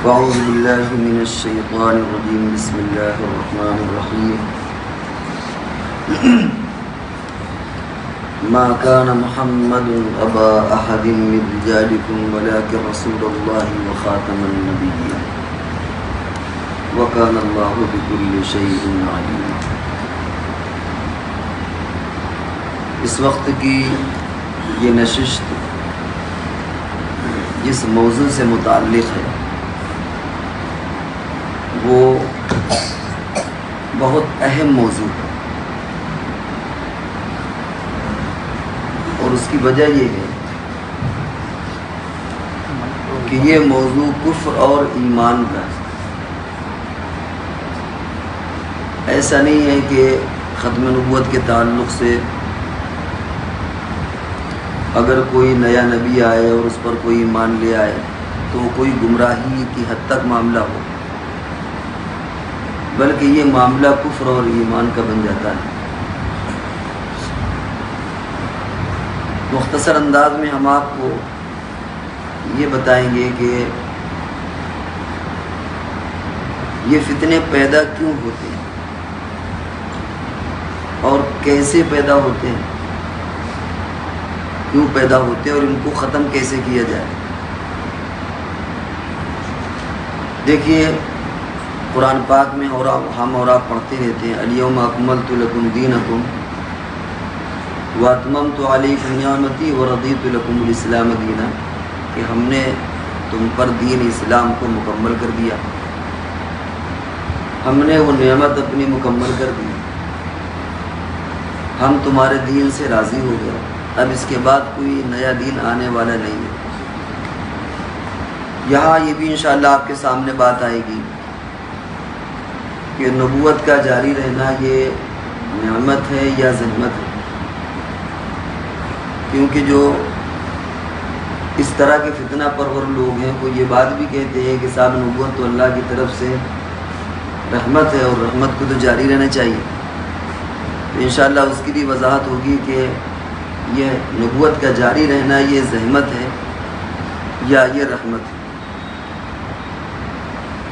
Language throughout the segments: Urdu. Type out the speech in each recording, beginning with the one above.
أعوذ بالله من الشيطان الرجيم بسم الله الرحمن الرحيم ما كان محمد أبا أحد من رجالكم ولكن رسول الله وخاتم النبيين وكان الله بكل شيء عليم۔ اس وقت کی یہ نشست جس موضوع سے متعلق ہے وہ بہت اہم موضوع ہے، اور اس کی وجہ یہ ہے کہ یہ موضوع کفر اور ایمان کا ہے۔ ایسا نہیں ہے کہ ختم نبوت کے تعلق سے اگر کوئی نیا نبی آئے اور اس پر کوئی ایمان لے آئے تو کوئی گمراہی کی حد تک معاملہ ہو، بلکہ یہ معاملہ کفر اور ایمان کا بن جاتا ہے۔ مختصر انداز میں ہم آپ کو یہ بتائیں گے کہ یہ فتنے پیدا کیوں ہوتے ہیں اور کیسے پیدا ہوتے ہیں، کیوں پیدا ہوتے ہیں اور ان کو ختم کیسے کیا جائے۔ دیکھیے قرآن پاک میں ہم اور آپ پڑھتے رہتے ہیں الیوم اکملت لکم دینکم واتممت علیکم نعمتی ورضیت لکم الاسلام دینا، کہ ہم نے تم پر دین اسلام کو مکمل کر دیا، ہم نے وہ نعمت اپنی مکمل کر دی، ہم تمہارے دین سے راضی ہو گئے، اب اس کے بعد کوئی نیا دین آنے والا نہیں ہے۔ یہاں یہ بھی انشاءاللہ آپ کے سامنے بات آئے گی کہ نبوت کا جاری رہنا یہ نعمت ہے یا زحمت ہے، کیونکہ جو اس طرح کے فتنہ پرور لوگ ہیں وہ یہ بات بھی کہتے ہیں کہ صاحب نبوت تو اللہ کی طرف سے رحمت ہے اور رحمت کو تو جاری رہنا چاہیے۔ تو انشاءاللہ اس کی بھی وضاحت ہوگی کہ یہ نبوت کا جاری رہنا یہ زحمت ہے یا یہ رحمت ہے۔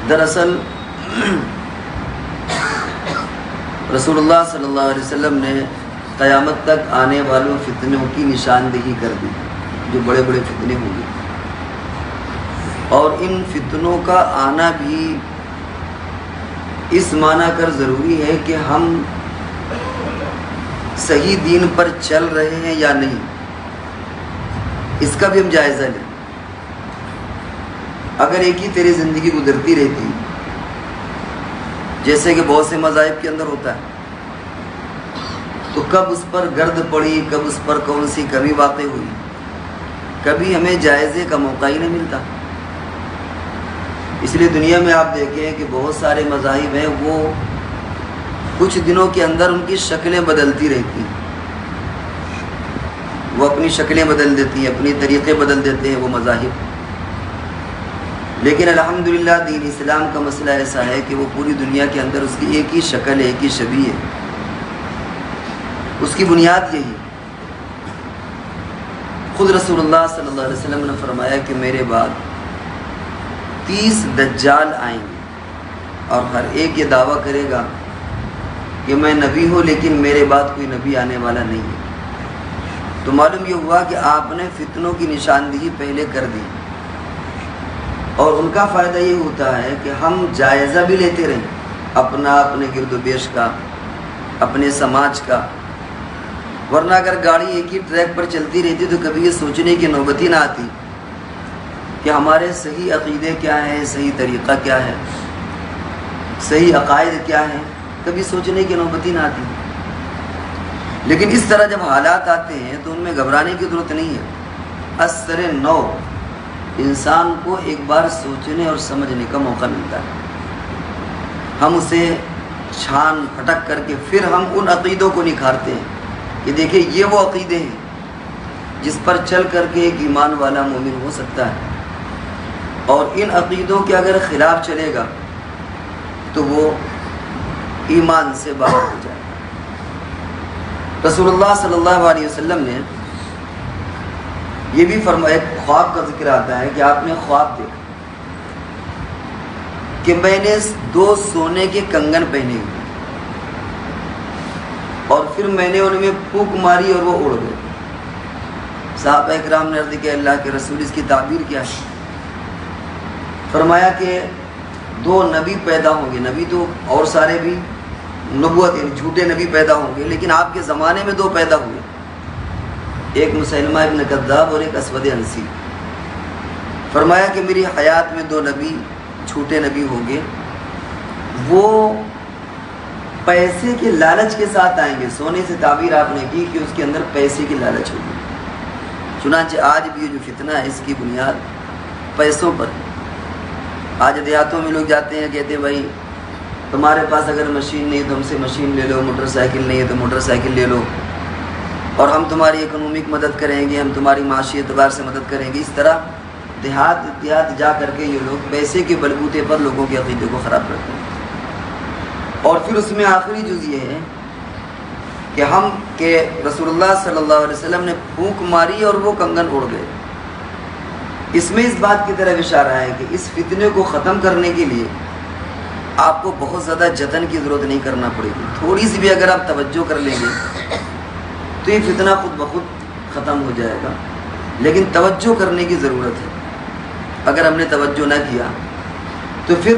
دراصل رسول اللہ صلی اللہ علیہ وسلم نے قیامت تک آنے والوں فتنوں کی نشاندہی کر دی، جو بڑے بڑے فتنے ہوں گے، اور ان فتنوں کا آنا بھی اس معنی کر ضروری ہے کہ ہم صحیح دین پر چل رہے ہیں یا نہیں، اس کا بھی ہم جائزہ لیں۔ اگر ایک ہی تیری زندگی گزرتی رہتی جیسے کہ بہت سے مذاہب کے اندر ہوتا ہے، تو کب اس پر گرد پڑی، کب اس پر کون سی کمی واقع ہوئی، کبھی ہمیں جائزے کا موقع ہی نہیں ملتا۔ اس لیے دنیا میں آپ دیکھیں کہ بہت سارے مذاہب ہیں، وہ کچھ دنوں کے اندر ان کی شکلیں بدلتی رہتی ہیں، وہ اپنی شکلیں بدل دیتی ہیں، اپنی طریقے بدل دیتے ہیں وہ مذاہب، لیکن الحمدللہ دین اسلام کا مسئلہ ایسا ہے کہ وہ پوری دنیا کے اندر اس کی ایک ہی شکل ہے، ایک ہی شبیہ ہے، اس کی بنیاد یہی ہے۔ خود رسول اللہ صلی اللہ علیہ وسلم نے فرمایا کہ میرے بعد 30 دجال آئیں گے، اور ہر ایک یہ دعویٰ کرے گا کہ میں نبی ہوں، لیکن میرے بعد کوئی نبی آنے والا نہیں ہے۔ تو معلوم یہ ہوا کہ آپ نے فتنوں کی نشاندہی پہلے کر دی، اور ان کا فائدہ یہ ہوتا ہے کہ ہم جائزہ بھی لیتے رہیں اپنا، اپنے گرد و پیش کا، اپنے سماج کا، ورنہ اگر گاڑی ایک ہی ٹریک پر چلتی رہتی تو کبھی یہ سوچنے کی نوبت ہی نہ آتی کہ ہمارے صحیح عقیدے کیا ہیں، صحیح طریقہ کیا ہے، صحیح عقائد کیا ہیں، کبھی سوچنے کی نوبت ہی نہ آتی۔ لیکن اس طرح جب حالات آتے ہیں تو ان میں گھبرانے کی ضرورت نہیں ہے۔ اثر نو انسان کو ایک بار سوچنے اور سمجھنے کا موقع ملتا ہے، ہم اسے چھان پھٹک کر کے پھر ہم ان عقیدوں کو نکھارتے ہیں کہ دیکھیں یہ وہ عقیدے ہیں جس پر چل کر کے ایک ایمان والا مومن ہو سکتا ہے، اور ان عقیدوں کے اگر خلاف چلے گا تو وہ ایمان سے باہر ہو جائے۔ رسول اللہ صلی اللہ علیہ وسلم نے یہ بھی فرمایا، خواب کا ذکر آتا ہے کہ آپ نے خواب دیکھا کہ میں نے 2 سونے کے کنگن پہنے ہوئے اور پھر میں نے ان میں پھونک ماری اور وہ اڑ گئے۔ صحابہ اکرام نے عرض کیا اللہ کے رسول اس کی تعبیر کیا ہے؟ فرمایا کہ 2 نبی پیدا ہوں گے، نبی تو اور سارے بھی نبوت یعنی جھوٹے نبی پیدا ہوں گے، لیکن آپ کے زمانے میں 2 پیدا ہوئے، ایک مسیلمہ ابن کذاب اور ایک اسود عنسی۔ فرمایا کہ میری حیات میں 2 نبی جھوٹے نبی ہوں گے، وہ پیسے کے لالچ کے ساتھ آئیں گے۔ سونے سے تعبیر آپ نے کی کہ اس کے اندر پیسے کی لالچ ہوگی۔ چنانچہ آج بھی یہ جو فتنہ ہے اس کی بنیاد پیسوں پر ہے۔ آج دیہاتوں میں لوگ جاتے ہیں، کہتے ہیں بھائی تمہارے پاس اگر مشین نہیں تو ہم سے مشین لے لو، موٹر سائیکل نہیں ہے تو موٹر سائیکل لے لو، اور ہم تمہاری اکنومک مدد کریں گے، ہم تمہاری معاشی اعتبار سے مدد کریں گے۔ اس طرح دیہات جا کر کے یہ لوگ پیسے کے بلبوتے پر لوگوں کے عقیدے کو خراب کرتے ہیں۔ اور پھر اس میں آخری جز یہ ہے کہ رسول اللہ صلی اللہ علیہ وسلم نے پھونک ماری اور وہ کنگن اڑ گئے۔ اس میں اس بات کی طرف اشارہ ہے کہ اس فتنے کو ختم کرنے کے لیے آپ کو بہت زیادہ جتن کی ضرورت نہیں کرنا پڑے گی، تھوڑی سی بھی اگر آپ توجہ کر لیں گے تو یہ فتنہ خود بخود ختم ہو جائے گا، لیکن توجہ کرنے کی ضرورت ہے۔ اگر ہم نے توجہ نہ کیا تو پھر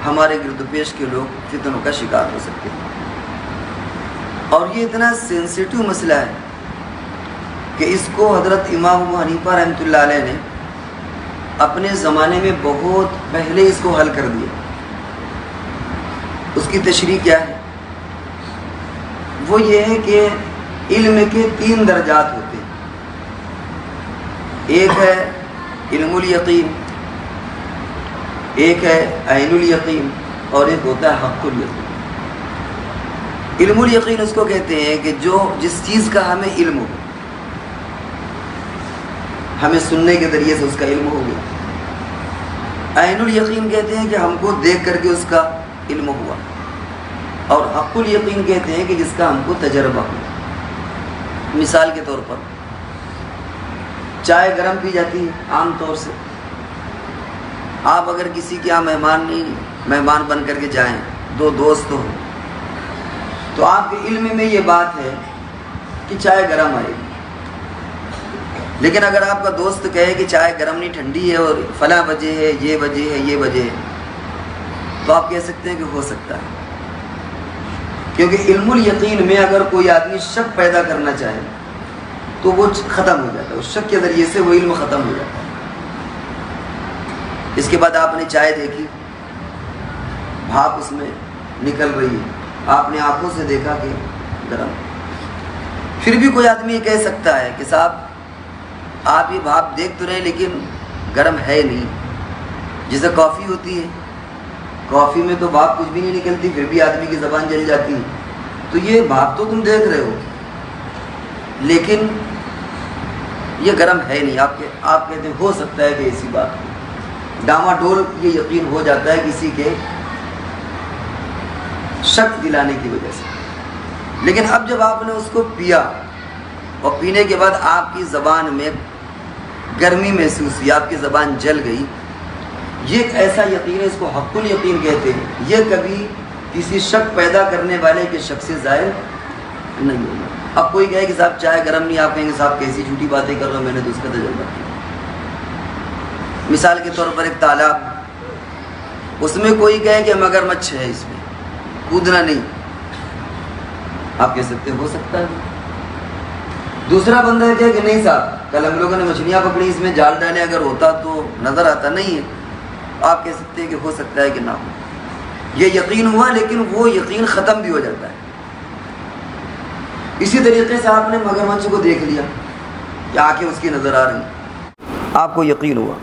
ہمارے گرد و پیش کے لوگ فتنوں کا شکار ہو سکتے ہیں۔ اور یہ اتنا سینسیٹیو مسئلہ ہے کہ اس کو حضرت امام ابو حنیفہ رحمۃ اللہ علیہ نے اپنے زمانے میں بہت پہلے اس کو حل کر دیا۔ اس کی تشریح کیا ہے؟ وہ یہ ہے کہ علم کے 3 درجات ہوتے ہیں، ایک ہے علم الیقین، ایک ہے عین الیقین، اور ایک ہوتا ہے حق الیقین۔ علم الیقین اس کو کہتے ہیں کہ جس چیز کا ہمیں علم ہو، ہمیں سننے کے ذریعے سے اس کا علم ہو گیا۔ عین الیقین کہتے ہیں کہ ہم کو دیکھ کر کے اس کا علم ہوا، اور حق الیقین کہتے ہیں کہ جس کا ہم کو تجربہ ہوا۔ مثال کے طور پر چائے گرم پی جاتی ہے عام طور سے، آپ اگر کسی کے یہاں مہمان بن کر کے جائیں، 2 دوست ہوں، تو آپ کے علم میں یہ بات ہے کہ چائے گرم آئے گی، لیکن اگر آپ کا دوست کہے کہ چائے گرم نہیں ٹھنڈی ہے اور فلاں وجہ ہے، یہ وجہ ہے، یہ وجہ ہے، تو آپ کہہ سکتے ہیں کہ ہو سکتا ہے، کیونکہ علم الیقین میں اگر کوئی آدمی شک پیدا کرنا چاہے تو وہ ختم ہو جاتا ہے، اس شک کے ذریعے سے وہ علم ختم ہو جاتا ہے۔ اس کے بعد آپ نے چائے دیکھی، بھاپ اس میں نکل رہی ہے، آپ نے آنکھوں سے دیکھا کہ گرم، پھر بھی کوئی آدمی یہ کہہ سکتا ہے کہ صاحب آپ یہ بھاپ دیکھ تو رہے لیکن گرم ہے نہیں۔ جیسے کافی ہوتی ہے، کافی میں تو بھاپ کچھ بھی نہیں نکلتی، پھر بھی آدمی کی زبان جل جاتی ہے، تو یہ بھاپ تو تم دیکھ رہے ہو لیکن یہ گرم ہے نہیں۔ آپ کہتے ہیں ہو سکتا ہے کہ ایسی بات، ڈاما ڈول یہ یقین ہو جاتا ہے کسی کے شک دلانے کی وجہ سے۔ لیکن اب جب آپ نے اس کو پیا اور پینے کے بعد آپ کی زبان میں گرمی محسوس ہوئی، آپ کی زبان جل گئی، یہ ایک ایسا یقین ہے، اس کو حق الیقین کہتے ہیں، یہ کبھی کسی شک پیدا کرنے والے کے شک سے ظاہر نہیں ہوگا۔ اب کوئی کہے کہ صاحب چائے گرم نہیں، آپ کہیں گے صاحب کیسی جھوٹی باتیں کر رہے ہو، میں نے تو اس کا تجربہ کیا۔ مثال کے طور پر ایک تالاب، اس میں کوئی کہے کہ مگرمچھ ہے، اس میں کودنا نہیں، آپ کہہ سکتے ہو سکتا ہے۔ دوسرا بندہ کہے کہ نہیں صاحب کل ہم لوگوں نے مچھلیاں پکڑی، اس میں جال ڈالے، اگر ہوتا تو نظر آتا، نہیں ہے، آپ کہہ سکتے ہیں کہ ہو سکتا ہے کہ نہ ہو۔ یہ یقین ہوا، لیکن وہ یقین ختم بھی ہو جاتا ہے۔ اسی طریقے سے آپ نے مگرمچھ کو دیکھ لیا کہ آنکھیں اس کی نظر آ رہی، آپ کو یقین ہوا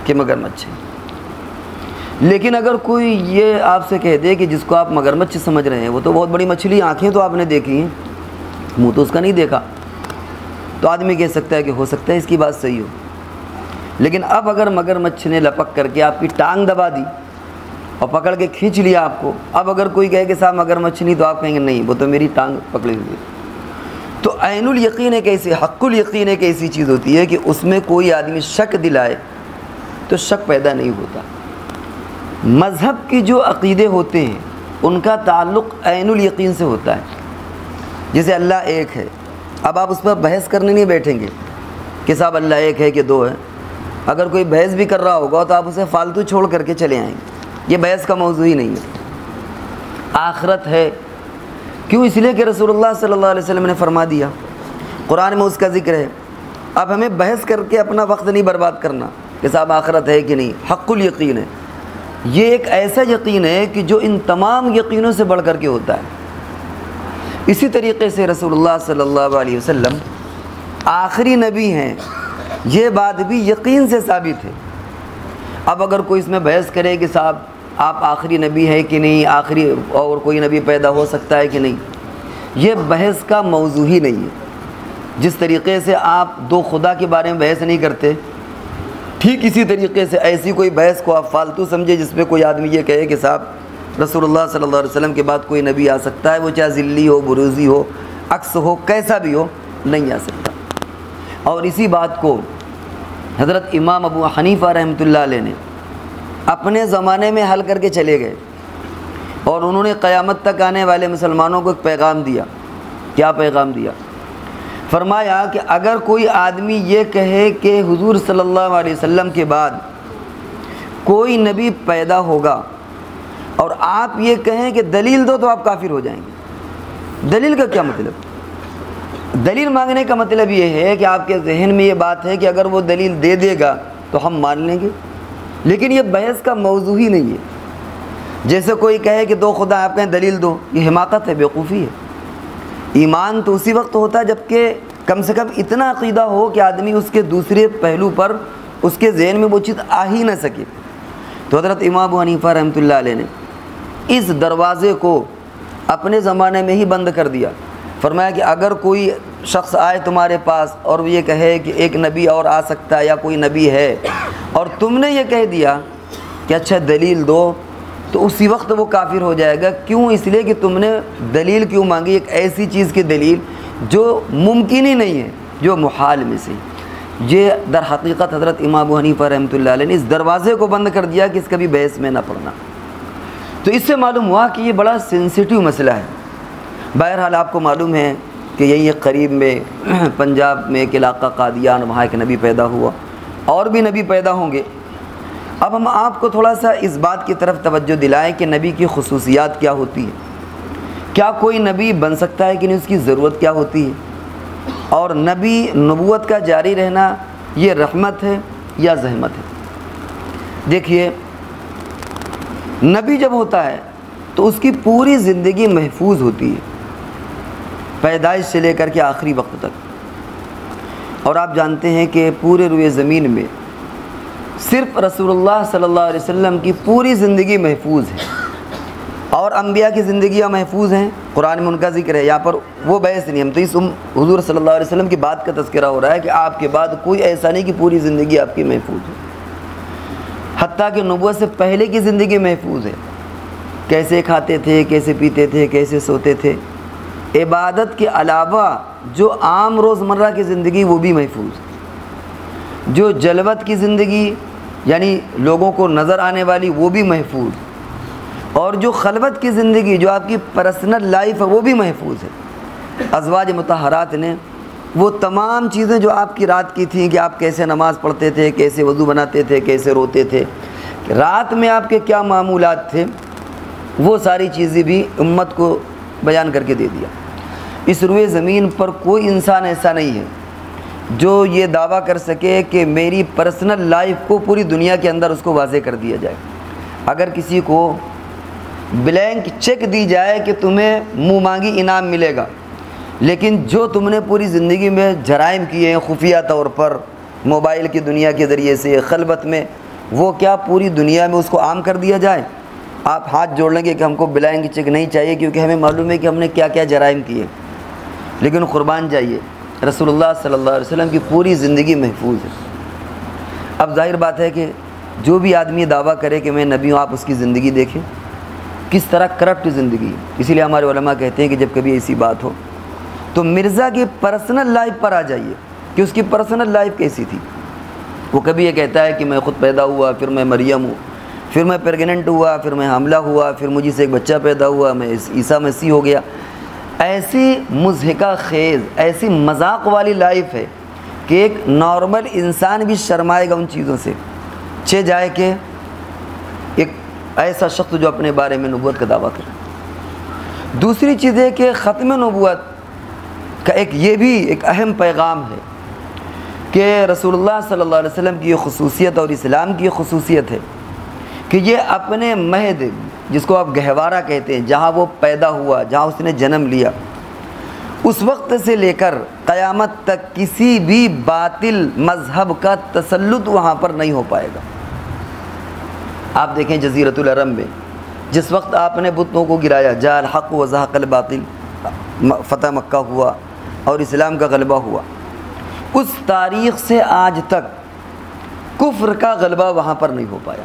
کہ مگرمچھ ہے، لیکن اگر کوئی یہ آپ سے کہہ دے کہ جس کو آپ مگرمچھ سمجھ رہے ہیں وہ تو بہت بڑی مچھلی، آنکھیں تو آپ نے دیکھی ہیں، منہ تو اس کا نہیں دیکھا، تو آدمی کہہ سکتا ہے کہ ہو سکتا ہے اس کی بات صحیح ہو۔ لیکن اب اگر مگرمچھ نے لپک کر کے آپ کی ٹانگ دبا دی اور پکڑ کے کھینچ لیا آپ کو، اب اگر کوئی کہے کہ صاحب مگرمچھ نہیں، تو آپ کہیں گے نہیں وہ تو میری ٹانگ پکڑی ہوئی ہے۔ تو عین الیقین ایک ایسی، حق الیقین ایک ایسی چیز ہوتی ہے کہ اس میں کوئی آدمی شک دلائے تو شک پیدا نہیں ہوتا، مذہب کی جو عقیدے ہوتے ہیں ان کا تعلق عین الیقین سے ہوتا ہے. جیسے اللہ ایک ہے، اب آپ اس پر بحث کرنے نہیں بیٹھیں گے کہ صاحب اللہ ایک ہے کہ دو ہے. اگر کوئی بحث بھی کر رہا ہوگا تو آپ اسے فالتو چھوڑ کر کے چلے آئیں گے، یہ بحث کا موضوع ہی نہیں ہے. آخرت ہے، کیوں؟ اس لیے کہ رسول اللہ صلی اللہ علیہ وسلم نے فرما دیا، قرآن میں اس کا ذکر ہے. اب ہمیں بحث کر کے اپنا وقت نہیں برباد کرنا کہ صاحب آخرت ہے کہ نہیں. حق الیقین ہے، یہ ایک ایسا یقین ہے کہ جو ان تمام یقینوں سے بڑھ کر کے ہوتا ہے. اسی طریقے سے رسول اللہ صلی اللہ علیہ وسلم آخری نبی ہیں، یہ بات بھی یقین سے ثابت ہے. اب اگر کوئی اس میں بحث کرے کہ صاحب آپ آخری نبی ہے کہ نہیں، آخری اور کوئی نبی پیدا ہو سکتا ہے کہ نہیں، یہ بحث کا موضوع ہی نہیں ہے. جس طریقے سے آپ دو خدا کے بارے میں بحث نہیں کرتے، ٹھیک اسی طریقے سے ایسی کوئی بحث کو آپ فالتو سمجھے جس میں کوئی آدمی یہ کہے کہ صاحب رسول اللہ صلی اللہ علیہ وسلم کے بعد کوئی نبی آ سکتا ہے، وہ چاہے ذلی ہو، بروزی ہو، عکس ہو، کیسا بھی ہو، نہیں آ سکتا. اور اسی بات کو حضرت امام ابو حنیفہ رحمۃ اللہ علیہ نے اپنے زمانے میں حل کر کے چلے گئے، اور انہوں نے قیامت تک آنے والے مسلمانوں کو ایک پیغام دیا. کیا پیغام دیا؟ فرمایا کہ اگر کوئی آدمی یہ کہے کہ حضور صلی اللہ علیہ وسلم کے بعد کوئی نبی پیدا ہوگا اور آپ یہ کہیں کہ دلیل دو، تو آپ کافر ہو جائیں گے. دلیل کا کیا مطلب؟ دلیل مانگنے کا مطلب یہ ہے کہ آپ کے ذہن میں یہ بات ہے کہ اگر وہ دلیل دے دے گا تو ہم مان لیں گے، لیکن یہ بحث کا موضوع ہی نہیں ہے. جیسے کوئی کہے کہ دو خدا، آپ کہیں دلیل دو، یہ حماقت ہے، بیوقوفی ہے. ایمان تو اسی وقت ہوتا ہے جب کہ کم سے کم اتنا عقیدہ ہو کہ آدمی اس کے دوسرے پہلو پر اس کے ذہن میں وہ چیز آ ہی نہ سکے. تو حضرت امام ابو حنیفہ رحمۃ اللہ علیہ نے اس دروازے کو اپنے زمانے میں ہی بند کر دیا. فرمایا کہ اگر کوئی شخص آئے تمہارے پاس اور وہ یہ کہے کہ ایک نبی اور آ سکتا ہے یا کوئی نبی ہے، اور تم نے یہ کہہ دیا کہ اچھا دلیل دو، تو اسی وقت وہ کافر ہو جائے گا. کیوں؟ اس لیے کہ تم نے دلیل کیوں مانگی؟ ایک ایسی چیز کی دلیل جو ممکن ہی نہیں ہے، جو محال میں سے. یہ در حقیقت حضرت امام ابو حنیفہ رحمۃ اللہ علیہ نے اس دروازے کو بند کر دیا کہ اس کبھی بحث میں نہ پڑنا. تو اس سے معلوم ہوا کہ یہ بڑا سینسیٹیو مسئلہ ہے. بہرحال آپ کو معلوم ہے کہ یہی قریب میں پنجاب میں ایک علاقہ قادیان، وہاں ایک نبی پیدا ہوا، اور بھی نبی پیدا ہوں گے. اب ہم آپ کو تھوڑا سا اس بات کی طرف توجہ دلائیں کہ نبی کی خصوصیات کیا ہوتی ہے. کیا کوئی نبی بن سکتا ہے کہ نہیں، اس کی ضرورت کیا ہوتی ہے، اور نبی نبوت کا جاری رہنا یہ رحمت ہے یا زحمت ہے. دیکھیے، نبی جب ہوتا ہے تو اس کی پوری زندگی محفوظ ہوتی ہے، پیدائش سے لے کر کے آخری وقت تک. اور آپ جانتے ہیں کہ پورے روئے زمین میں صرف رسول اللہ صلی اللہ علیہ وسلم کی پوری زندگی محفوظ ہے، اور انبیاء کی زندگیاں محفوظ ہیں، قرآن میں ان کا ذکر ہے. یہاں پر وہ بحث نہیں، ہم تو اس حضور صلی اللہ علیہ وسلم کی بات کا تذکرہ ہو رہا ہے کہ آپ کے بعد کوئی ایسا نہیں کہ پوری زندگی آپ کی محفوظ ہے. حتیٰ کہ نبوت سے پہلے کی زندگی محفوظ ہے، کیسے کھاتے تھے، کیسے پیتے تھے، کیسے سوتے تھے. عبادت کے علاوہ جو عام روزمرہ کی زندگی وہ بھی محفوظ ہے. جو جلوت کی زندگی یعنی لوگوں کو نظر آنے والی وہ بھی محفوظ، اور جو خلوت کی زندگی جو آپ کی پرسنل لائف ہے وہ بھی محفوظ ہے. ازواج مطہرات نے وہ تمام چیزیں جو آپ کی رات کی تھیں کہ آپ کیسے نماز پڑھتے تھے، کیسے وضو بناتے تھے، کیسے روتے تھے، رات میں آپ کے کیا معمولات تھے، وہ ساری چیزیں بھی امت کو بیان کر کے دے دیا. اس روئے زمین پر کوئی انسان ایسا نہیں ہے جو یہ دعویٰ کر سکے کہ میری پرسنل لائف کو پوری دنیا کے اندر اس کو واضح کر دیا جائے. اگر کسی کو بلینک چیک دی جائے کہ تمہیں منہ مانگی انعام ملے گا، لیکن جو تم نے پوری زندگی میں جرائم کیے ہیں خفیہ طور پر، موبائل کی دنیا کے ذریعے سے، خلوت میں، وہ کیا پوری دنیا میں اس کو عام کر دیا جائے؟ آپ ہاتھ جوڑ لیں گے کہ ہم کو بلینک چیک نہیں چاہیے، کیونکہ ہمیں معلوم ہے کہ ہم نے کیا کیا جرائم کیے. لیکن قربان جائیے، رسول اللہ صلی اللہ علیہ وسلم کی پوری زندگی محفوظ ہے. اب ظاہر بات ہے کہ جو بھی آدمی دعویٰ کرے کہ میں نبی ہوں، آپ اس کی زندگی دیکھیں کس طرح کرپٹ زندگی ہے. اسی لیے ہمارے علماء کہتے ہیں کہ جب کبھی ایسی بات ہو تو مرزا کی پرسنل لائف پر آ جائیے کہ اس کی پرسنل لائف کیسی تھی. وہ کبھی یہ کہتا ہے کہ میں خود پیدا ہوا، پھر میں مریم ہوں، پھر میں پریگننٹ ہوا، پھر میں حاملہ ہوا، پھر مجھے سے ایک بچہ پیدا ہوا، میں عیسیٰ مسیح ہو گیا۔ ایسی مضحکہ خیز، ایسی مذاق والی لائف ہے کہ ایک نارمل انسان بھی شرمائے گا ان چیزوں سے، چہ جائے کہ ایک ایسا شخص جو اپنے بارے میں نبوت کا دعویٰ کرے۔ دوسری چیز ہے کہ ختم نبوت کا یہ بھی ایک اہم پیغام ہے کہ رسول اللہ صلی اللہ علیہ وسلم کی یہ خصوصیت اور اسلام کی یہ خصوصیت ہے کہ یہ اپنے مہد، جس کو آپ گہوارہ کہتے ہیں، جہاں وہ پیدا ہوا، جہاں اس نے جنم لیا، اس وقت سے لے کر قیامت تک کسی بھی باطل مذہب کا تسلط وہاں پر نہیں ہو پائے گا۔ آپ دیکھیں جزیرۃ العرب میں جس وقت آپ نے بتوں کو گرایا، جاء الحق وزهق الباطل، فتح مکہ ہوا اور اسلام کا غلبہ ہوا، اس تاریخ سے آج تک کفر کا غلبہ وہاں پر نہیں ہو پایا۔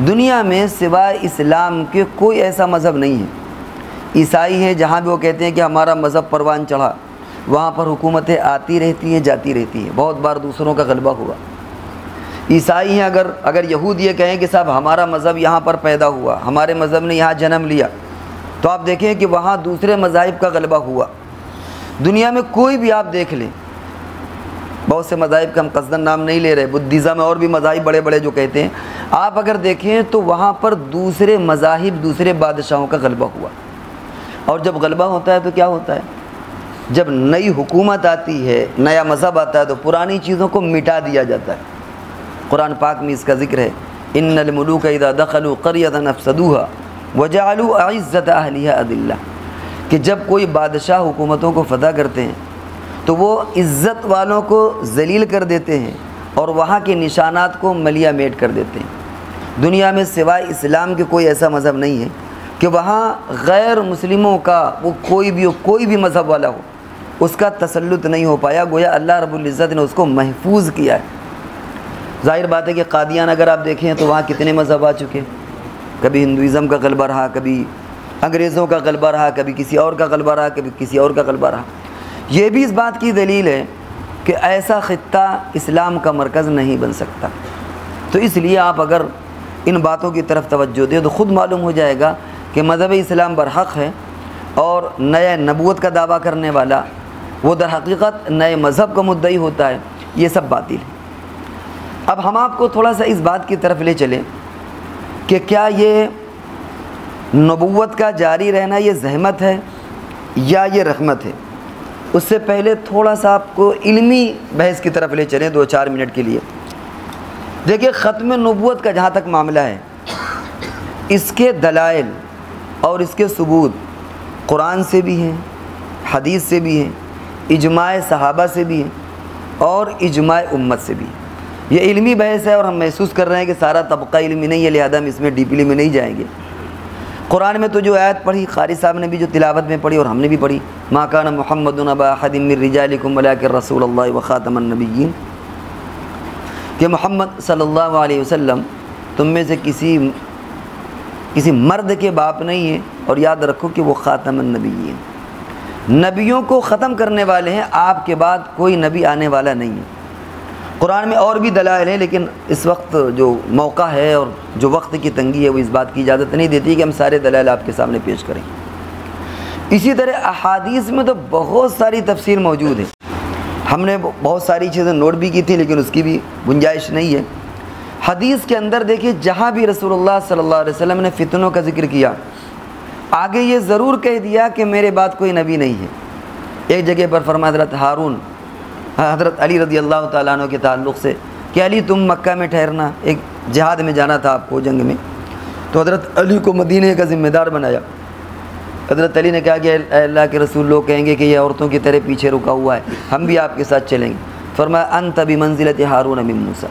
دنیا میں سوائے اسلام کے کوئی ایسا مذہب نہیں ہے۔ عیسائی ہیں، جہاں بھی وہ کہتے ہیں کہ ہمارا مذہب پروان چڑھا، وہاں پر حکومتیں آتی رہتی ہیں، جاتی رہتی ہیں، بہت بار دوسروں کا غلبہ ہوا۔ عیسائی ہیں، اگر یہود یہ کہیں کہ صاحب ہمارا مذہب یہاں پر پیدا ہوا، ہمارے مذہب نے یہاں جنم لیا، تو آپ دیکھیں کہ وہاں دوسرے مذاہب کا غلبہ ہوا۔ دنیا میں کوئی بھی آپ دیکھ لیں، بہت سے مذاہب کا ہم قصداً نام نہیں لے رہے، بدھزم اور بھی مذاہب بڑے بڑے جو کہتے ہیں، آپ اگر دیکھیں تو وہاں پر دوسرے مذاہب، دوسرے بادشاہوں کا غلبہ ہوا۔ اور جب غلبہ ہوتا ہے تو کیا ہوتا ہے؟ جب نئی حکومت آتی ہے، نیا مذہب آتا ہے تو پرانی چیزوں کو مٹا دیا جاتا ہے۔ قرآن پاک میں اس کا ذکر ہے، ان الملوک اذا دخلوا قریۃ افسدوها وجعلوا اعزۃ اہلها اذلہ، کہ جب کوئی بادشاہ حکومتوں کو فتح کرتے ہیں تو وہ عزت والوں کو ذلیل کر دیتے ہیں اور وہاں کے نشانات کو ملیا میٹ کر دیتے ہیں۔ دنیا میں سوائے اسلام کے کوئی ایسا مذہب نہیں ہے کہ وہاں غیر مسلموں کا، وہ کوئی بھی مذہب والا ہو، اس کا تسلط نہیں ہو پایا، گویا اللہ رب العزت نے اس کو محفوظ کیا ہے۔ ظاہر بات ہے کہ قادیان اگر آپ دیکھیں تو وہاں کتنے مذہب آ چکے، کبھی ہندوازم کا غلبہ رہا، کبھی انگریزوں کا غلبہ رہا، کبھی کسی اور کا غلبہ رہا، کبھی کسی اور کا غلبہ رہا۔ یہ بھی اس بات کی دلیل ہے کہ ایسا خطہ اسلام کا مرکز نہیں بن سکتا۔ تو اس لیے آپ اگر ان باتوں کی طرف توجہ دیں تو خود معلوم ہو جائے گا کہ مذہب اسلام برحق ہے، اور نئے نبوت کا دعویٰ کرنے والا وہ در حقیقت نئے مذہب کا مدعی ہوتا ہے، یہ سب باطل ہے۔ اب ہم آپ کو تھوڑا سا اس بات کی طرف لے چلیں کہ کیا یہ نبوت کا جاری رہنا یہ زحمت ہے یا یہ رحمت ہے؟ اس سے پہلے تھوڑا سا آپ کو علمی بحث کی طرف لے چلیں 2-4 منٹ کے لیے۔ دیکھیں، ختم نبوت کا جہاں تک معاملہ ہے، اس کے دلائل اور اس کے ثبوت قرآن سے بھی ہیں، حدیث سے بھی ہیں، اجماع صحابہ سے بھی ہیں اور اجماع امت سے بھی ہیں۔ یہ علمی بحث ہے اور ہم محسوس کر رہے ہیں کہ سارا طبقہ علمی نہیں ہے، لہذا ہم اس میں ڈیپلی میں نہیں جائیں گے۔ قرآن میں تو جو آیت پڑھی، قاری صاحب نے بھی جو تلاوت میں پڑھی اور ہم نے بھی پڑھی، ما کان محمد ابا احد من رجالکم ولکن رسول اللہ وخاتم النبیین، کہ محمد صلی اللہ علیہ وسلم تم میں سے کسی مرد کے باپ نہیں ہے، اور یاد رکھو کہ وہ خاتم النبیین، نبیوں کو ختم کرنے والے ہیں، آپ کے بعد کوئی نبی آنے والا نہیں ہے۔ قرآن میں اور بھی دلائل ہیں، لیکن اس وقت جو موقع ہے اور جو وقت کی تنگی ہے وہ اس بات کی اجازت نہیں دیتی کہ ہم سارے دلائل آپ کے سامنے پیش کریں۔ اسی طرح احادیث میں تو بہت ساری تفسیر موجود ہے، ہم نے بہت ساری چیزیں نوٹ بھی کی تھی لیکن اس کی بھی گنجائش نہیں ہے۔ حدیث کے اندر دیکھیے، جہاں بھی رسول اللہ صلی اللہ علیہ وسلم نے فتنوں کا ذکر کیا، آگے یہ ضرور کہہ دیا کہ میرے بعد کوئی نبی نہیں ہے۔ ایک جگہ پر فرمایا حضرت علی رضی اللہ تعالیٰ عنہ کے تعلق سے کہ علی تم مکہ میں ٹھہرنا، ایک جہاد میں جانا تھا آپ کو، جنگ میں، تو حضرت علی کو مدینہ کا ذمہ دار بنایا۔ حضرت علی نے کہا کہ اے اللہ کے رسول، لوگ کہیں گے کہ یہ عورتوں کی طرح پیچھے رکا ہوا ہے، ہم بھی آپ کے ساتھ چلیں گے۔ فرمایا انت بمنزلۃ ہارون من موسیٰ،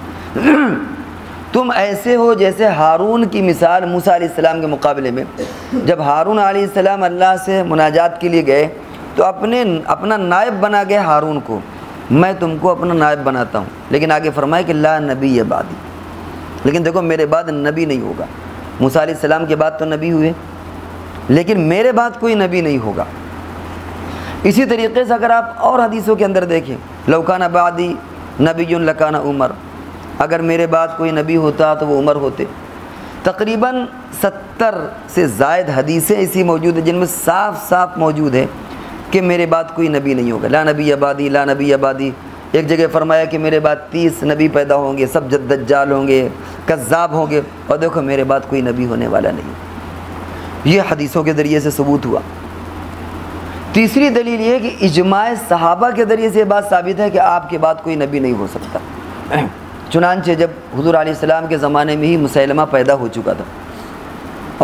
تم ایسے ہو جیسے ہارون کی مثال موسیٰ علیہ السلام کے مقابلے میں۔ جب ہارون علیہ السلام اللہ سے مناجات کے لیے گئے تو اپنا نائب بنا گئے ہارون کو، میں تم کو اپنا نائب بناتا ہوں، لیکن آگے فرمایا کہ لا نبی بعدی، لیکن دیکھو میرے بعد نبی نہیں ہوگا۔ موسیٰ علیہ السلام کے بعد تو نبی ہوئے، لیکن میرے بعد کوئی نبی نہیں ہوگا۔ اسی طریقے سے اگر آپ اور حدیثوں کے اندر دیکھیں، لو کان بعدی نبی لکان عمر، اگر میرے بعد کوئی نبی ہوتا تو وہ عمر ہوتے۔ تقریباً 70 سے زائد حدیثیں ایسی موجود ہیں جن میں صاف صاف موجود ہے کہ میرے بعد کوئی نبی نہیں ہوگا، لا نبی آبادی، لا نبی آبادی۔ ایک جگہ فرمایا کہ میرے بعد 30 نبی پیدا ہوں گے، سب دجال ہوں گے، کذاب ہوں گے، اور دیکھو میرے بعد کوئی نبی ہونے والا نہیں۔ یہ حدیثوں کے ذریعے سے ثبوت ہوا۔ تیسری دلیل یہ ہے کہ اجماع صحابہ کے ذریعے سے یہ بات ثابت ہے کہ آپ کے بعد کوئی نبی نہیں ہو سکتا۔ چنانچہ جب حضور علیہ السلام کے زمانے میں ہی مسیلمہ پیدا ہو چکا تھا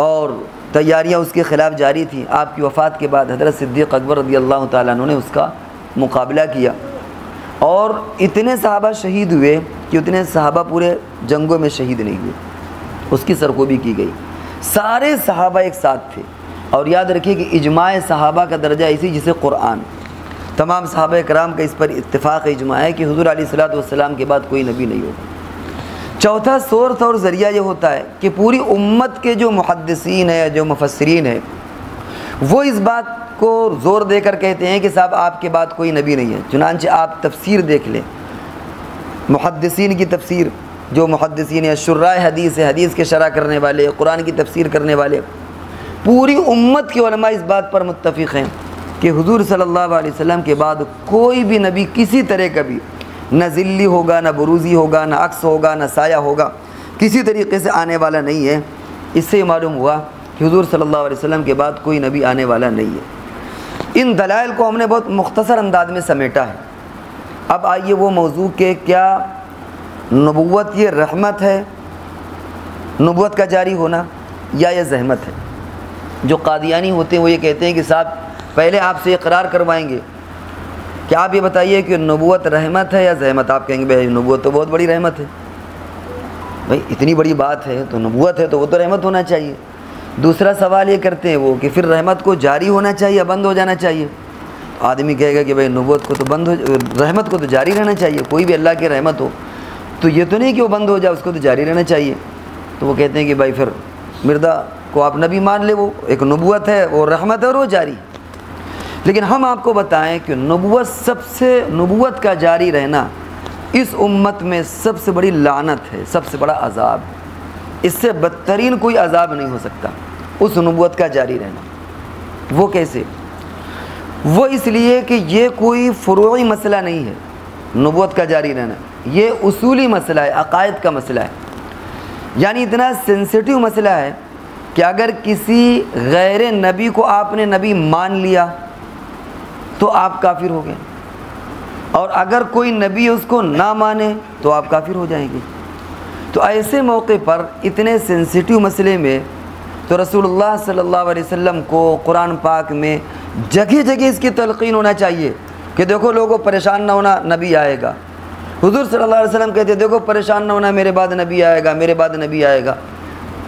اور تیاریاں اس کے خلاف جاری تھیں، آپ کی وفات کے بعد حضرت صدیق اکبر رضی اللہ تعالیٰ عنہ نے اس کا مقابلہ کیا، اور اتنے صحابہ شہید ہوئے کہ اتنے صحابہ پورے جنگوں میں شہید نہیں ہوئے، اس کی سرکوبی کی گئی۔ سارے صحابہ ایک ساتھ تھے، اور یاد رکھیے کہ اجماع صحابہ کا درجہ اسی جسے قرآن، تمام صحابہ کرام کا اس پر اتفاق اجماع ہے کہ حضور علیہ السلام کے بعد کوئی نبی نہیں ہوگا۔ چوتھا سورس اور ذریعہ یہ ہوتا ہے کہ پوری امت کے جو محدثین ہیں، جو مفسرین ہیں، وہ اس بات کو زور دے کر کہتے ہیں کہ صاحب آپ کے بعد کوئی نبی نہیں ہے۔ چنانچہ آپ تفسیر دیکھ لیں، محدثین کی تفسیر، جو محدثین ہیں، شراح حدیث ہے، حدیث کے شرح کرنے والے، قرآن کی تفسیر کرنے والے، پوری امت کے علماء اس بات پر متفق ہیں کہ حضور صلی اللہ علیہ وسلم کے بعد کوئی بھی نبی کسی طرح کا بھی نہ ذلی ہوگا، نہ بروزی ہوگا، نہ عکس ہوگا، نہ سایہ ہوگا، کسی طریقے سے آنے والا نہیں ہے۔ اس سے معلوم ہوا کہ حضور صلی اللہ علیہ وسلم کے بعد کوئی نبی آنے والا نہیں ہے۔ ان دلائل کو ہم نے بہت مختصر انداز میں سمیٹا ہے۔ اب آئیے وہ موضوع کہ کیا نبوت یہ رحمت ہے، نبوت کا جاری ہونا، یا یہ زحمت ہے؟ جو قادیانی ہوتے ہیں وہ یہ کہتے ہیں کہ صاحب پہلے آپ سے اقرار کروائیں گے کہ آپ یہ بتائیے کہ نبوت رحمت ہے یا زحمت۔ آپ کہیں گے بھائی نبوت تو بہت بڑی رحمت ہے، بھائی اتنی بڑی بات ہے تو نبوت ہے تو وہ تو رحمت ہونا چاہیے۔ دوسرا سوال یہ کرتے ہیں وہ کہ پھر رحمت کو جاری ہونا چاہیے یا بند ہو جانا چاہیے؟ آدمی کہے گا کہ بھائی نبوت کو تو بند ہو، رحمت کو تو جاری رہنا چاہیے، کوئی بھی اللہ کی رحمت ہو تو یہ تو نہیں کہ وہ بند ہو جائے، اس کو تو جاری رہنا چاہیے۔ تو وہ کہتے ہیں کہ بھائی پھر مردہ کو آپ نبی مان لے، وہ ایک نبوت ہے، وہ رحمت ہے اور وہ جاری۔ لیکن ہم آپ کو بتائیں کہ نبوت کا جاری رہنا اس امت میں سب سے بڑی لعنت ہے، سب سے بڑا عذاب، اس سے بدترین کوئی عذاب نہیں ہو سکتا اس نبوت کا جاری رہنا۔ وہ کیسے؟ وہ اس لیے کہ یہ کوئی فروعی مسئلہ نہیں ہے نبوت کا جاری رہنا، یہ اصولی مسئلہ ہے، عقائد کا مسئلہ ہے، یعنی اتنا سینسیٹیو مسئلہ ہے کہ اگر کسی غیر نبی کو آپ نے نبی مان لیا تو آپ کافر ہو گئے، اور اگر کوئی نبی اس کو نہ مانے تو آپ کافر ہو جائیں گے۔ تو ایسے موقع پر اتنے سینسیٹیو مسئلے میں تو رسول اللہ صلی اللہ علیہ وسلم کو قرآن پاک میں جگہ جگہ اس کی تلقین ہونا چاہیے کہ دیکھو لوگوں پریشان نہ ہونا، نبی آئے گا۔ حضور صلی اللہ علیہ وسلم کہتے ہیں دیکھو پریشان نہ ہونا، میرے بعد نبی آئے گا، میرے بعد نبی آئے گا۔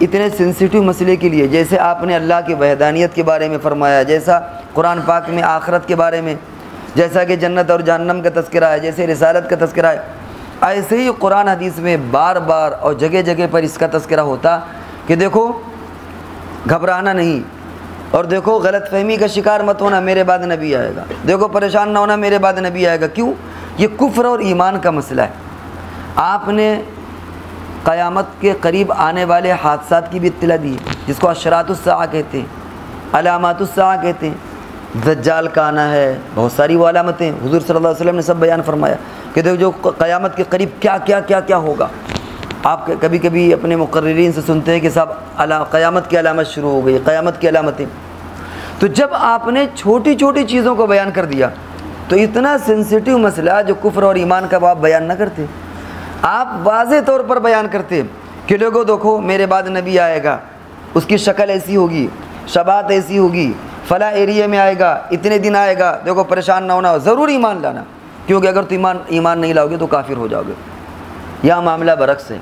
اتنے سینسیٹیو مسئلے کے لیے جیسے آپ نے اللہ کی وحدانیت کے بارے میں فرمایا، جیسا قرآن پاک میں آخرت کے بارے میں، جیسا کہ جنت اور جہنم کا تذکرہ ہے، جیسے رسالت کا تذکرہ ہے، ایسے ہی قرآن حدیث میں بار بار اور جگہ جگہ پر اس کا تذکرہ ہوتا کہ دیکھو گھبرانا نہیں، اور دیکھو غلط فہمی کا شکار مت ہونا، میرے بعد نبی آئے گا، دیکھو پریشان نہ ہونا، میرے بعد نبی آئے گا۔ کیوں؟ یہ کفر اور ایمان کا مسئلہ ہے۔ آپ نے قیامت کے قریب آنے والے حادثات کی بھی اطلاع دی ہے، جس کو اشراط الساعہ کہتے ہیں، علامات الساعہ کہتے ہیں۔ دجال کا آنا ہے، بہت ساری وہ علامتیں حضور صلی اللہ علیہ وسلم نے سب بیان فرمایا کہ دیکھو جو قیامت کے قریب کیا کیا کیا کیا ہوگا۔ آپ کبھی کبھی اپنے مقررین سے سنتے ہیں کہ صاحب قیامت کی علامت شروع ہو گئی، قیامت کی علامتیں۔ تو جب آپ نے چھوٹی چھوٹی چیزوں کو بیان کر دیا تو اتنا سینسیٹیو مسئلہ جو کفر اور ایمان کا آپ بیان نہ کرتے، آپ واضح طور پر بیان کرتے کہ لوگوں دیکھو میرے بعد نبی آئے گا، اس کی شکل ایسی ہوگی، شباہت ایسی ہوگی، فلاں ایریے میں آئے گا، اتنے دن آئے گا، دیکھو پریشان نہ ہونا، ضرور ایمان لانا، کیونکہ اگر تو ایمان نہیں لاؤ گے تو کافر ہو جاؤ گے۔ یہاں معاملہ برعکس ہے۔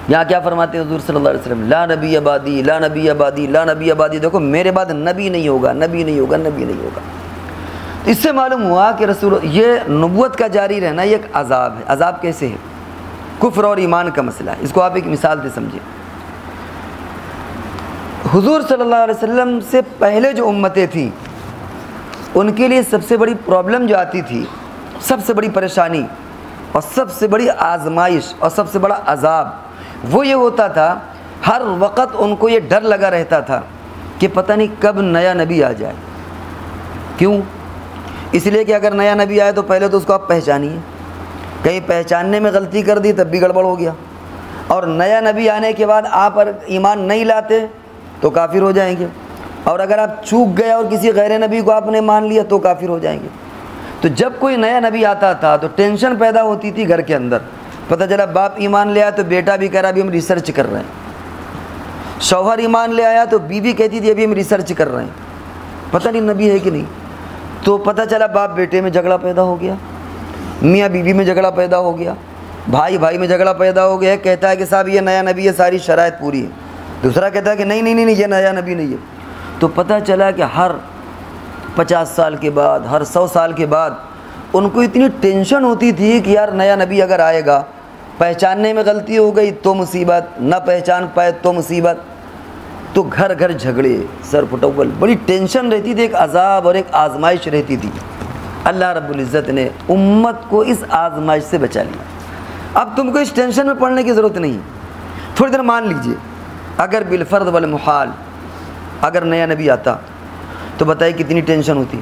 یہاں کیا فرماتے ہیں حضور صلی اللہ علیہ وسلم؟ لا نبی آبادی، لا نبی آبادی، لا نبی آبادی، دیکھو میرے بعد نبی نہیں ہوگا، نبی نہیں ہوگا، نبی نہیں ہوگا۔ اس سے معلوم ہوا کہ یہ نبوت کا جاری رہنا یہ ایک عذاب ہے۔ عذاب کیسے ہے؟ کفر اور ایمان کا مسئلہ ہے۔ اس کو آپ ایک مثال سے سمجھیں۔ حضور صلی اللہ علیہ وسلم سے پہلے جو امتیں تھیں ان کے لیے سب سے بڑی پرابلم جو آتی تھی، سب سے بڑی پریشانی اور سب سے بڑی آزمائش اور سب سے بڑا عذاب وہ یہ ہوتا تھا، ہر وقت ان کو یہ ڈر لگا رہتا تھا کہ پتہ نہیں کب نیا نبی آ جائے۔ کیوں؟ اس لیے کہ اگر نیا نبی آئے تو پہلے تو اس کو آپ پہچانیے، کہیں پہچاننے میں غلطی کر دی تب بھی گڑبڑ ہو گیا، اور نیا نبی آنے کے بعد آپ ایمان نہیں لاتے تو کافر ہو جائیں گے، اور اگر آپ چوک گئے اور کسی غیر نبی کو آپ نے مان لیا تو کافر ہو جائیں گے۔ تو جب کوئی نیا نبی آتا تھا تو ٹینشن پیدا ہوتی تھی گھر کے اندر، پتہ چلا باپ ایمان لے آیا تو بیٹا بھی کہہ رہا ابھی ہم ریسرچ کر رہے ہیں، شوہر ایمان لے آیا تو بیوی کہتی تھی ابھی ہم ریسرچ کر رہے ہیں، پتہ نہیں نبی ہے کہ نہیں۔ تو پتہ چلا باپ بیٹے میں جھگڑا پیدا ہو گیا، میاں بیوی میں جھگڑا پیدا ہو گیا، بھائی بھائی میں جھگڑا پیدا ہو گیا، کہتا ہے کہ صاحب یہ نیا نبی ہے، ساری شرائط پوری ہے، دوسرا کہتا ہے کہ نہیں نہیں نہیں یہ نیا نبی نہیں ہے۔ تو پتہ چلا کہ ہر 50 سال کے بعد، ہر 100 سال کے بعد ان کو اتنی ٹینشن ہوتی تھی کہ یار نیا نبی اگر آئے گا، پہچاننے میں غلطی ہو گئی تو مصیبت، نہ پہچان پائے تو مصیبت، تو گھر گھر جھگڑے، سر پھٹول، بڑی ٹینشن رہتی تھی، ایک عذاب اور ایک آزمائش رہتی تھی۔ اللہ رب العزت نے امت کو اس آزمائش سے بچا لیا۔ اب تم کو اس ٹینشن میں پڑنے کی ضرورت نہیں، تھوڑی دیر مان لیجئے اگر بالفرض والمحال اگر نیا نبی آتا تو بتائیے کتنی ٹینشن ہوتی۔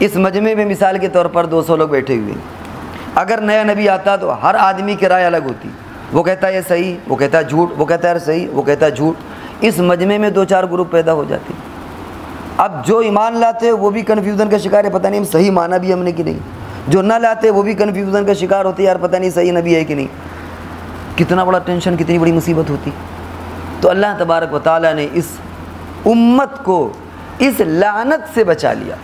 اس مجمع میں مثال کے طور پر 200 لوگ بیٹھے ہوئے، اگر نیا نبی آتا تو ہر آدمی کی رائے الگ ہوتی، وہ کہتا ہے یہ صحیح، وہ کہتا ہے جھوٹ، وہ کہتا ہے صحیح، وہ کہتا ہے جھوٹ، اس مجمع میں 2-4 گروپ پیدا ہو جاتے۔ اب جو ایمان لاتے وہ بھی کنفیوژن کا شکار ہے، پتہ نہیں ہم صحیح مانا بھی ہم نے کہ نہیں، جو نہ لاتے وہ بھی کنفیوژن کا شکار ہوتے، یار پتہ نہیں صحیح نبی ہے کہ نہیں۔ کتنا بڑا ٹینشن، کتنی بڑی مصیبت ہوتی۔ تو اللہ تبارک و تعالیٰ نے اس امت کو اس لعنت سے بچا لیا،